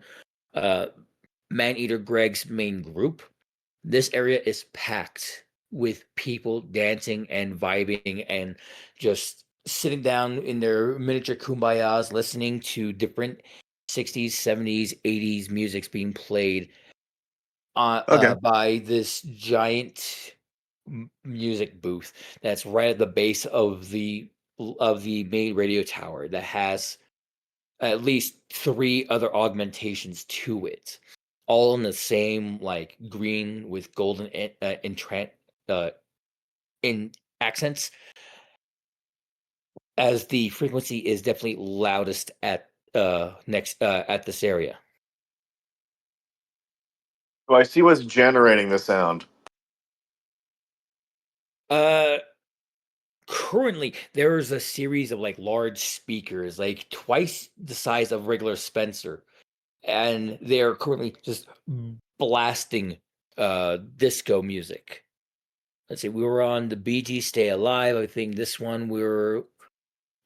Man-Eater Greg's main group. This area is packed with people dancing and vibing and just sitting down in their miniature kumbayas, listening to different 60s, 70s, 80s musics being played by this giant music booth that's right at the base of the of the main radio tower that has at least 3 other augmentations to it, all in the same like green with golden in accents. As the frequency is definitely loudest at at this area. Do I see what's generating the sound? Currently there is a series of like large speakers, like twice the size of regular Spencer, and they're currently just blasting disco music. Let's see, we were on the BG Stay Alive. I think this one we were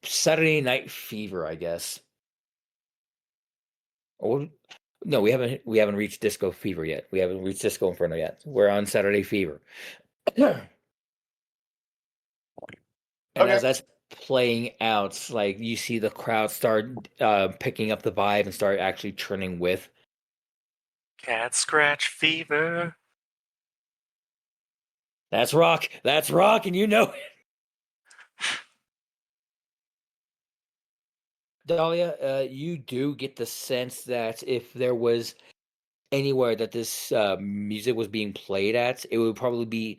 Saturday Night Fever, I guess. Or no, we haven't reached Disco Fever yet. We haven't reached Disco Inferno yet. We're on Saturday Fever. And as Okay. that's playing out, like you see the crowd start picking up the vibe and start actually turning with. Cat scratch fever. That's rock, and you know it. Dahlia, you do get the sense that if there was anywhere that this music was being played at, it would probably be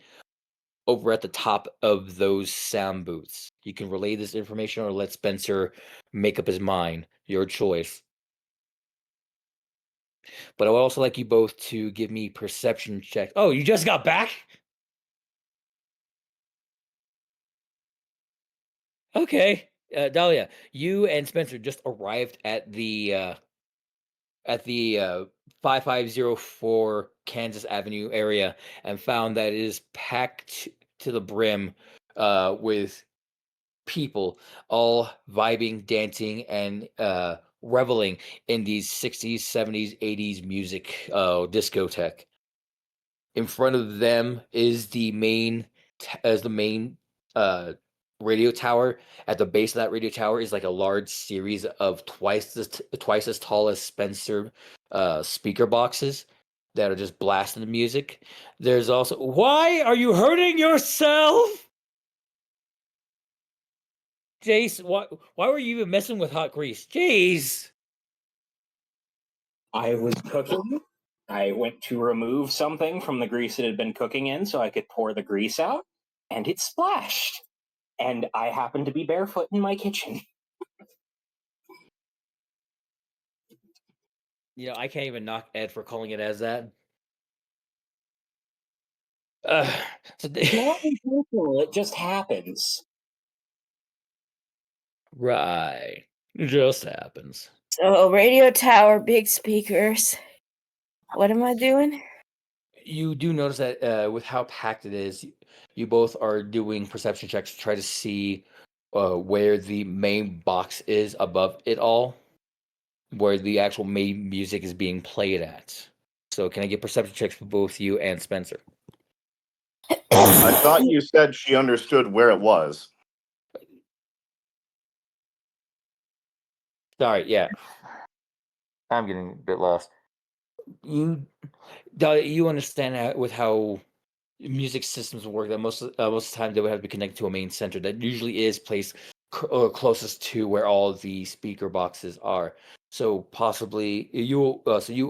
over at the top of those sound booths. You can relay this information or let Spencer make up his mind. Your choice. But I would also like you both to give me perception checks. Oh, you just got back? Okay. Dahlia, you and Spencer just arrived at the 5504 Kansas Avenue area and found that it is packed to the brim with people all vibing, dancing, and reveling in these 60s, 70s, 80s music discotheque. In front of them is the main radio tower. At the base of that radio tower is like a large series of twice as tall as Spencer speaker boxes that are just blasting the music. There's also, why are you hurting yourself? Jace, why were you even messing with hot grease? Jeez. I was cooking. I went to remove something from the grease it had been cooking in so I could pour the grease out, and it splashed. And I happened to be barefoot in my kitchen. You know, I can't even knock Ed for calling it as that. So Not intentional, it just happens. right. It just happens. So radio tower, big speakers. What am I doing? You do notice that with how packed it is, you both are doing perception checks to try to see where the main box is above it all, where the actual main music is being played at. So can I get perception checks for both you and Spencer? I thought you said she understood where it was. Sorry, yeah. I'm getting a bit lost. You understand with how music systems work that most of the time they would have to be connected to a main center that usually is placed closest to where all the speaker boxes are. So possibly you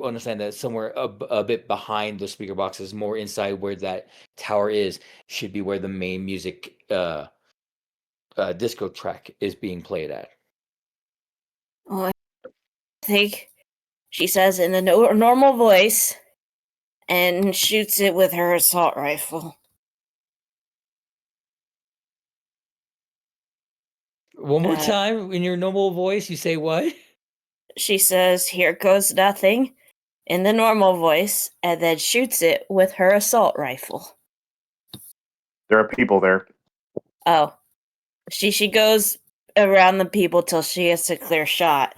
understand that somewhere a bit behind the speaker boxes, more inside where that tower is, should be where the main music disco track is being played at. Well, I think she says in a normal voice and shoots it with her assault rifle. One more time, in your normal voice, you say what? She says, "Here goes nothing," in the normal voice, and then shoots it with her assault rifle. There are people there. Oh. She goes around the people till she gets a clear shot.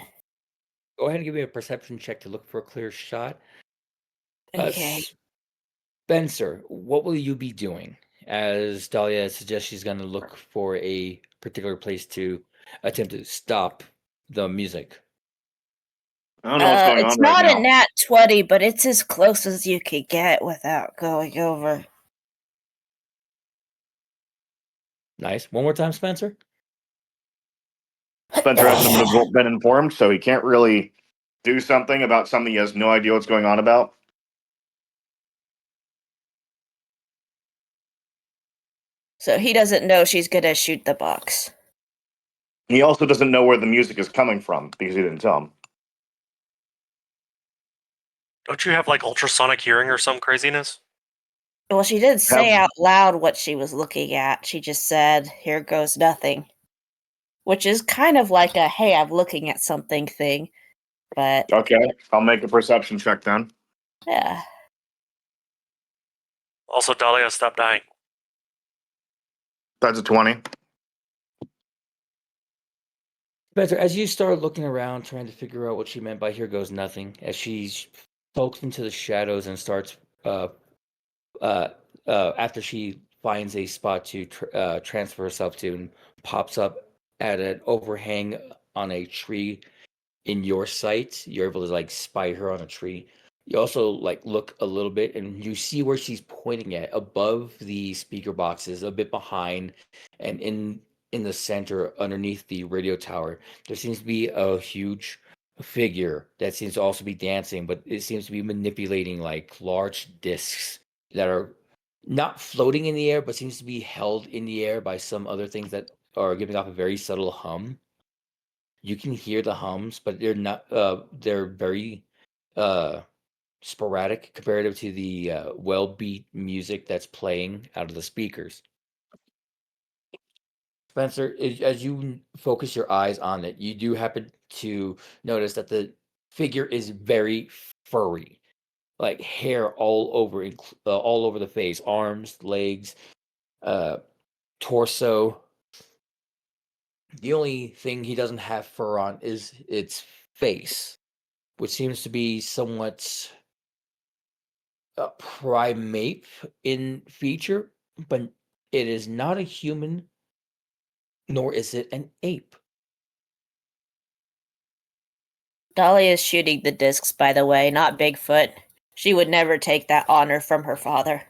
Go ahead and give me a perception check to look for a clear shot. Okay. Spencer, what will you be doing? As Dahlia suggests, she's going to look for a particular place to attempt to stop the music. I don't know what's going It's on right not now. a nat 20, but it's as close as you could get without going over. Nice. One more time, Spencer. Spencer hasn't been informed, so he can't really do something about something he has no idea what's going on about. So he doesn't know she's gonna shoot the box. He also doesn't know where the music is coming from because he didn't tell him. Don't you have like ultrasonic hearing or some craziness? Well, she didn't say Have- out loud what she was looking at. She just said, "Here goes nothing," which is kind of like a "Hey, I'm looking at something" thing. But Okay, I'll make a perception check then. yeah, Also, Dahlia, stop dying. That's a 20. Spencer, as you start looking around, trying to figure out what she meant by "here goes nothing," as she's poked into the shadows and starts, after she finds a spot to transfer herself to, and pops up at an overhang on a tree in your sight, you're able to like spy her on a tree. You also like look a little bit and you see where she's pointing at above the speaker boxes, a bit behind, and in the center underneath the radio tower. There seems to be a huge figure that seems to also be dancing, but it seems to be manipulating like large discs that are not floating in the air, but seems to be held in the air by some other things that are giving off a very subtle hum. You can hear the hums, but they're not. They're very sporadic comparative to the well beat music that's playing out of the speakers. Spencer, as you focus your eyes on it, you do happen to notice that the figure is very furry, like hair all over the face, arms, legs, uh, torso. The only thing he doesn't have fur on is its face, which seems to be somewhat primate in feature, but it is not a human, nor is it an ape. Dolly is shooting the discs, by the way, not Bigfoot. She would never take that honor from her father.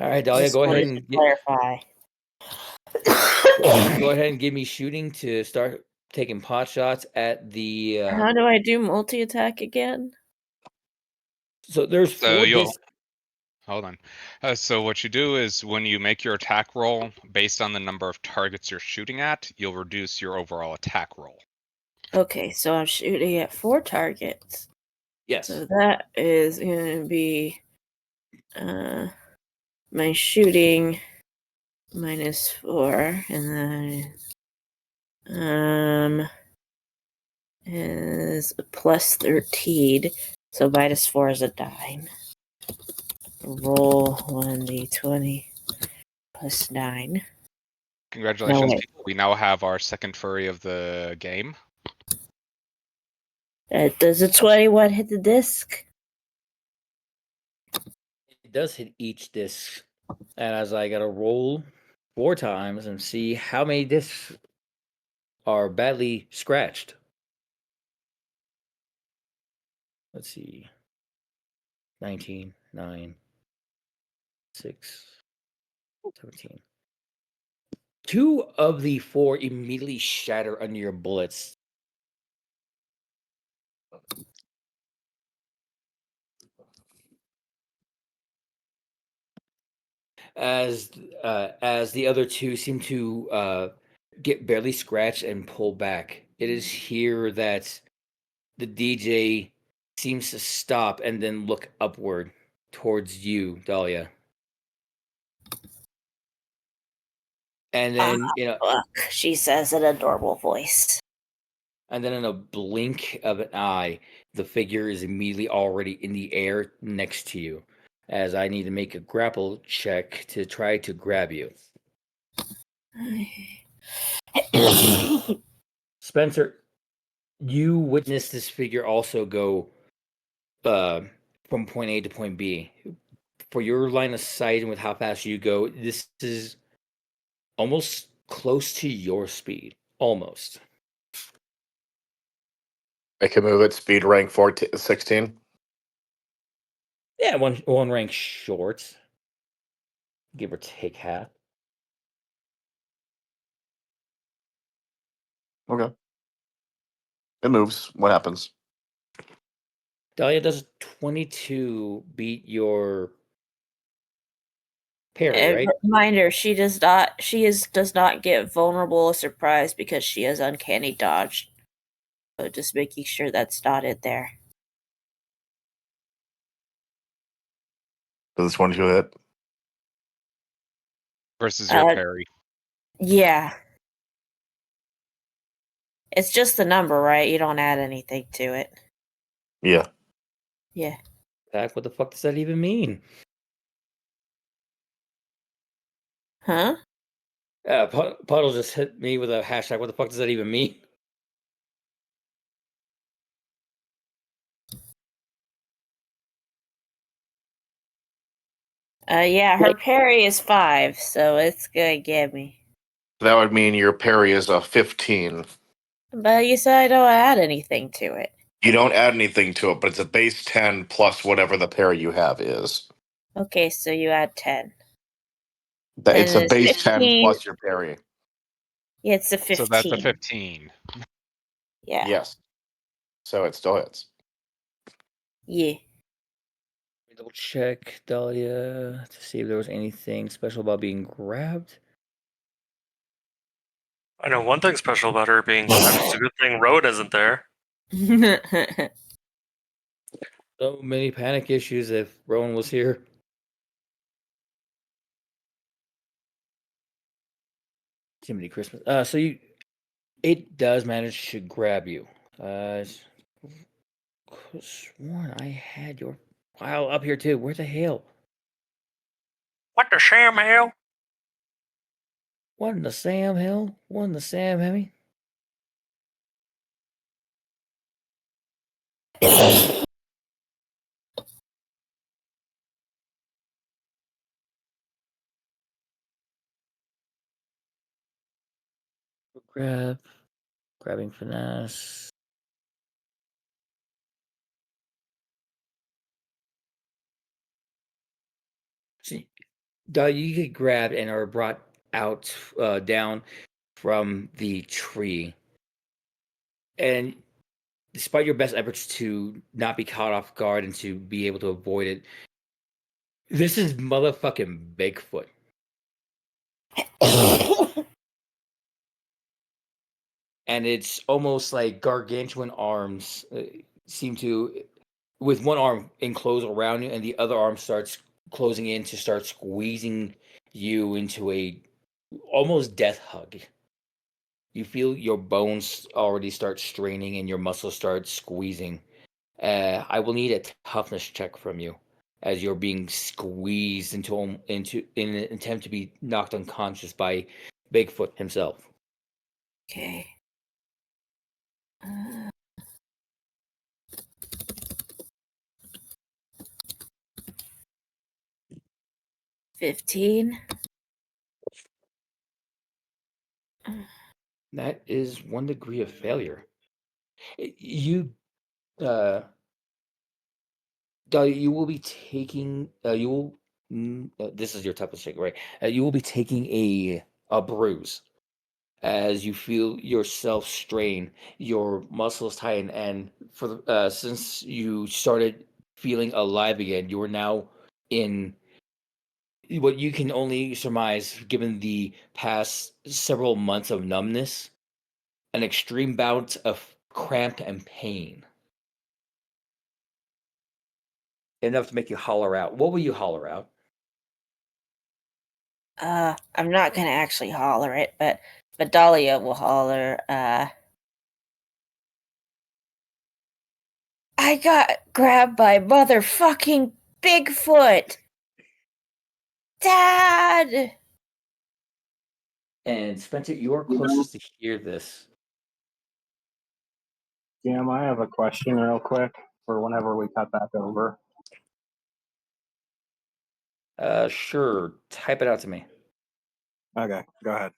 All right, Dahlia, Just go ahead wanted to and clarify. go ahead and give me shooting to start taking pot shots at the. How do I do multi-attack again? So there's So four you'll discs. hold on. So what you do is when you make your attack roll based on the number of targets you're shooting at, you'll reduce your overall attack roll. Okay, so I'm shooting at 4 targets. Yes. So that is going to be my shooting -4, and then is a +13. So -4 is a dime. Roll 1d20 plus 9. Congratulations, wait. people. We now have our second furry of the game. Does a 21 hit the disc? It does hit each disc, and as I gotta roll 4 times and see how many discs are badly scratched. Let's see. 19, 9, 6, 17. 2 of the 4 immediately shatter under your bullets. As the other 2 seem to get barely scratched and pull back. It is here that the DJ seems to stop and then look upward towards you, Dahlia. And then, Look, she says in a normal voice. and then in a blink of an eye, the figure is immediately already in the air next to you. As I need to make a grapple check to try to grab you. Spencer, you witnessed this figure also go from point A to point B. For your line of sight and with how fast you go, this is almost close to your speed. Almost. I can move at speed rank 16. Yeah, one rank short. Give or take half. Okay. It moves. What happens? Dahlia, does 22 beat your parry, And right? reminder: she does not. Does not get vulnerable or surprised because she has uncanny dodge. So just making sure that's dotted there. Does 22 hit? Versus your Uh, parry. Yeah. It's just the number, right? You don't add anything to it. Yeah. Yeah. What the fuck does that even mean? Huh? Puddle just hit me with a hashtag. What the fuck does that even mean? Yeah, her parry is 5, so it's gonna get me. That would mean your parry is a 15. But you said I don't add anything to it. You don't add anything to it, but it's a base 10 plus whatever the parry you have is. Okay, so you add 10. It's a And base 10 15. plus your parry. Yeah, it's a 15. So that's a 15. Yeah. Yes. So it still hits. Yeah. Double check Dahlia to see if there was anything special about being grabbed. I know one thing special about her being grabbed. It's a good thing Road isn't there. So many panic issues if Rowan was here. Jiminy Christmas. It does manage to grab you. Could sworn I had your file up here too. Where the hell? What the Sam hell? What in the Sam hell? What in the Sam Hemmy? Grabbing finesse. See, you get grabbed and are brought out down from the tree. And despite your best efforts to not be caught off guard and to be able to avoid it, this is motherfucking Bigfoot. And it's almost like gargantuan arms seem to, with one arm enclosed around you and the other arm starts closing in to start squeezing you into a almost death hug. You feel your bones already start straining and your muscles start squeezing. I will need a toughness check from you as you're being squeezed into in an attempt to be knocked unconscious by Bigfoot himself. Okay. 15. That is 1 degree of failure. You you will be taking you will this is your toughness check, right? You will be taking a bruise as you feel yourself strain, your muscles tighten, and for since you started feeling alive again, you are now in what you can only surmise, given the past several months of numbness, an extreme bout of cramp and pain. Enough to make you holler out. What will you holler out? I'm not gonna actually holler it, but Dahlia will holler, I got grabbed by motherfucking Bigfoot! Dad! And Spencer, you are closest to hear this. Jim, I have a question real quick for whenever we cut back over. Sure. Type it out to me. Okay, go ahead.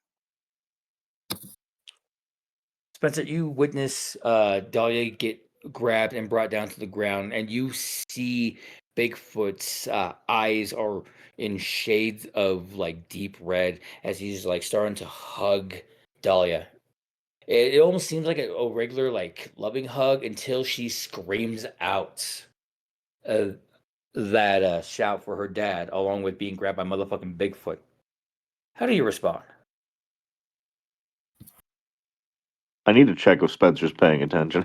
Spencer, you witness Dahlia get grabbed and brought down to the ground, and you see Bigfoot's eyes are in shades of like deep red as he's like starting to hug Dahlia. It almost seems like a regular, like, loving hug until she screams out that shout for her dad, along with being grabbed by motherfucking Bigfoot. How do you respond? I need to check if Spencer's paying attention.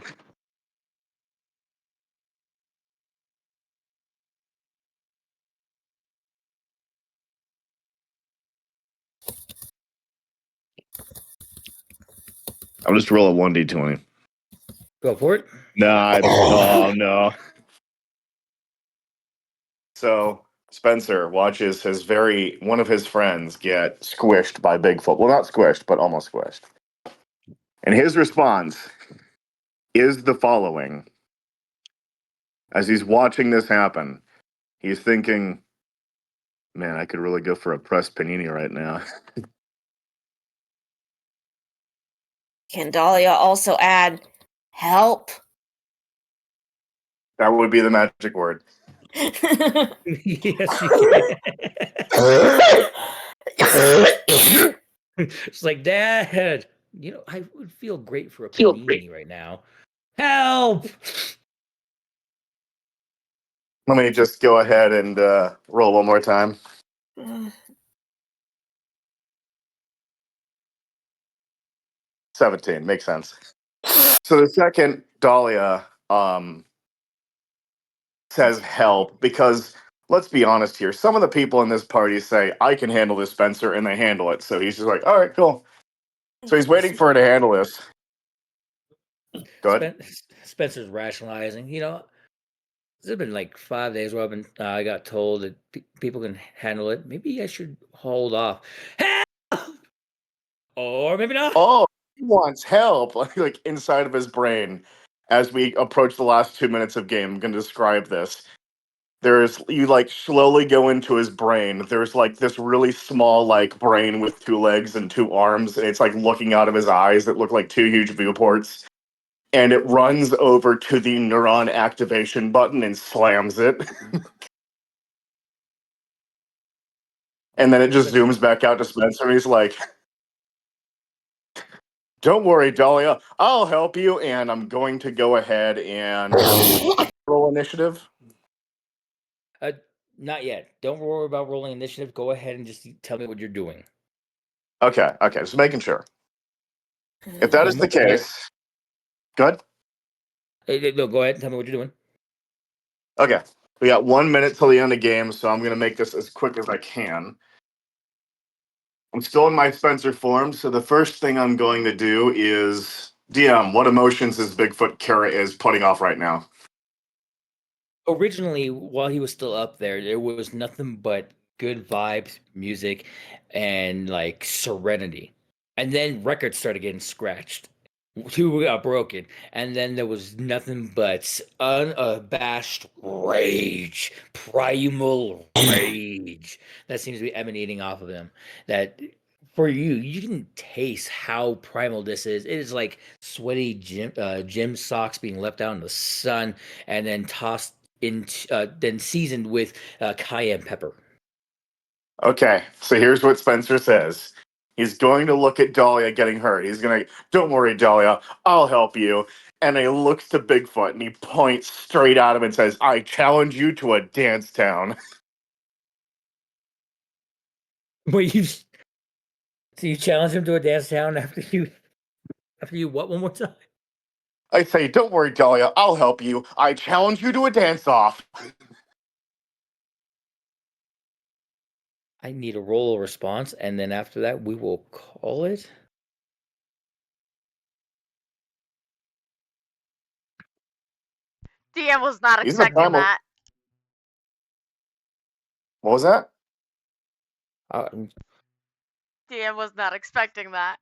I'll just roll a 1d20. Go for it. Nah, oh no. So Spencer watches one of his friends get squished by Bigfoot. Well, not squished, but almost squished. And his response is the following. As he's watching this happen, he's thinking, man, I could really go for a pressed panini right now. Can Dahlia also add help? That would be the magic word. Yes, you can. It's like, Dad, I would feel great for a panini right now. Help! Let me just go ahead and roll one more time. 17, makes sense. So the second Dahlia says help, because let's be honest here, some of the people in this party say, I can handle this, Spencer, and they handle it. So he's just like, all right, cool. So he's waiting for her to handle this. Go ahead. Spencer's rationalizing. It's been like 5 days where I got told that people can handle it. Maybe I should hold off. Help! Or maybe not. Oh, he wants help, like inside of his brain. As we approach the last 2 minutes of game, I'm going to describe this. You like slowly go into his brain. There's like this really small like brain with 2 legs and 2 arms, and it's like looking out of his eyes that look like 2 huge viewports. And it runs over to the neuron activation button and slams it. And then it just zooms back out to Spencer, and he's like, don't worry, Dahlia, I'll help you, and I'm going to go ahead and roll initiative. Not yet. Don't worry about rolling initiative. Go ahead and just tell me what you're doing. Okay, just making sure. If that is the case, good. No, go ahead and tell me what you're doing. Okay, we got 1 minute till the end of game, so I'm going to make this as quick as I can. I'm still in my Spencer form, so the first thing I'm going to do is DM, what emotions is Bigfoot Kara is putting off right now? Originally, while he was still up there was nothing but good vibes, music, and like serenity. And then records started getting scratched. 2 got broken, and then there was nothing but unabashed rage, primal rage that seems to be emanating off of him. That for you can taste how primal this is. It is like sweaty gym socks being left out in the sun and then tossed into, then seasoned with cayenne pepper. Okay, so here's what Spencer says. He's going to look at Dahlia getting hurt. He's going to, don't worry, Dahlia, I'll help you. And he looks to Bigfoot and he points straight at him and says, I challenge you to a dance town. Wait, so you challenge him to a dance town after you what one more time? I say, don't worry, Dahlia, I'll help you. I challenge you to a dance-off. I need a roll response, and then after that, we will call it. DM was not He's a expecting primal. that. What was that? DM was not expecting that.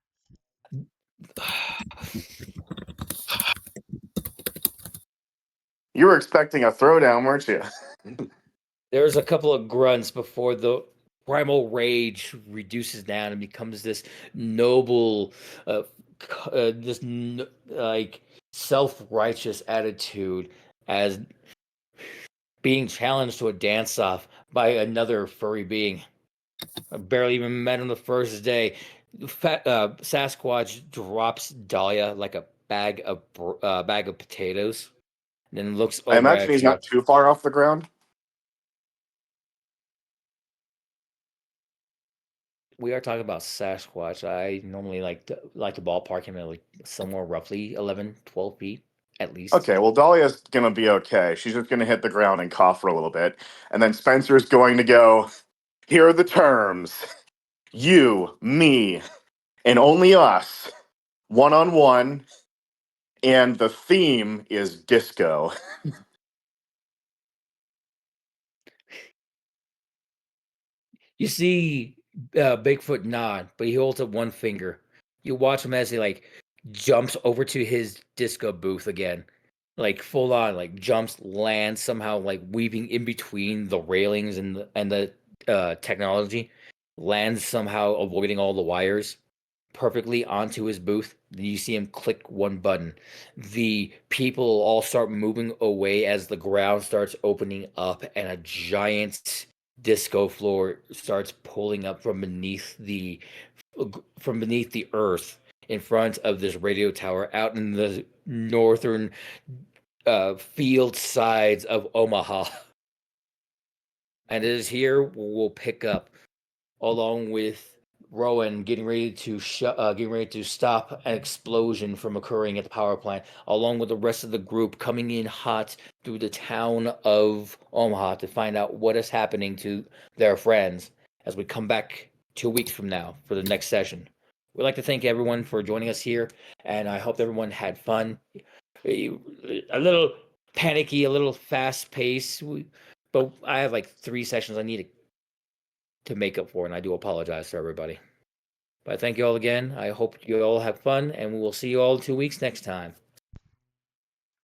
You were expecting a throwdown, weren't you? There's a couple of grunts before the primal rage reduces down and becomes this noble, like self-righteous attitude as being challenged to a dance-off by another furry being. I barely even met him the first day. Sasquatch drops Dahlia like a bag of potatoes, and then looks I over imagine at he's you. not too far off the ground. We are talking about Sasquatch. I normally like to ballpark him at like somewhere roughly 11, 12 feet at least. Okay, well, Dahlia's gonna be okay. She's just gonna hit the ground and cough for a little bit, and then Spencer's going to go. Here are the terms: you, me, and only us, 1-on-1, and the theme is disco. You see Bigfoot nod, but he holds up one finger. You watch him as he like jumps over to his disco booth again. Like full on, like jumps, lands somehow, like weaving in between the railings and the technology, lands somehow, avoiding all the wires perfectly onto his booth. Then you see him click one button. The people all start moving away as the ground starts opening up, and a giant disco floor starts pulling up from beneath the earth in front of this radio tower out in the northern field sides of Omaha. And it is here we'll pick up, along with Rowan getting ready to stop an explosion from occurring at the power plant, along with the rest of the group coming in hot through the town of Omaha to find out what is happening to their friends as we come back 2 weeks from now for the next session. We'd like to thank everyone for joining us here, and I hope everyone had fun. A little panicky, a little fast paced, but I have like 3 sessions I need to make up for, and I do apologize to everybody. But thank you all again. I hope you all have fun, and we will see you all in 2 weeks next time.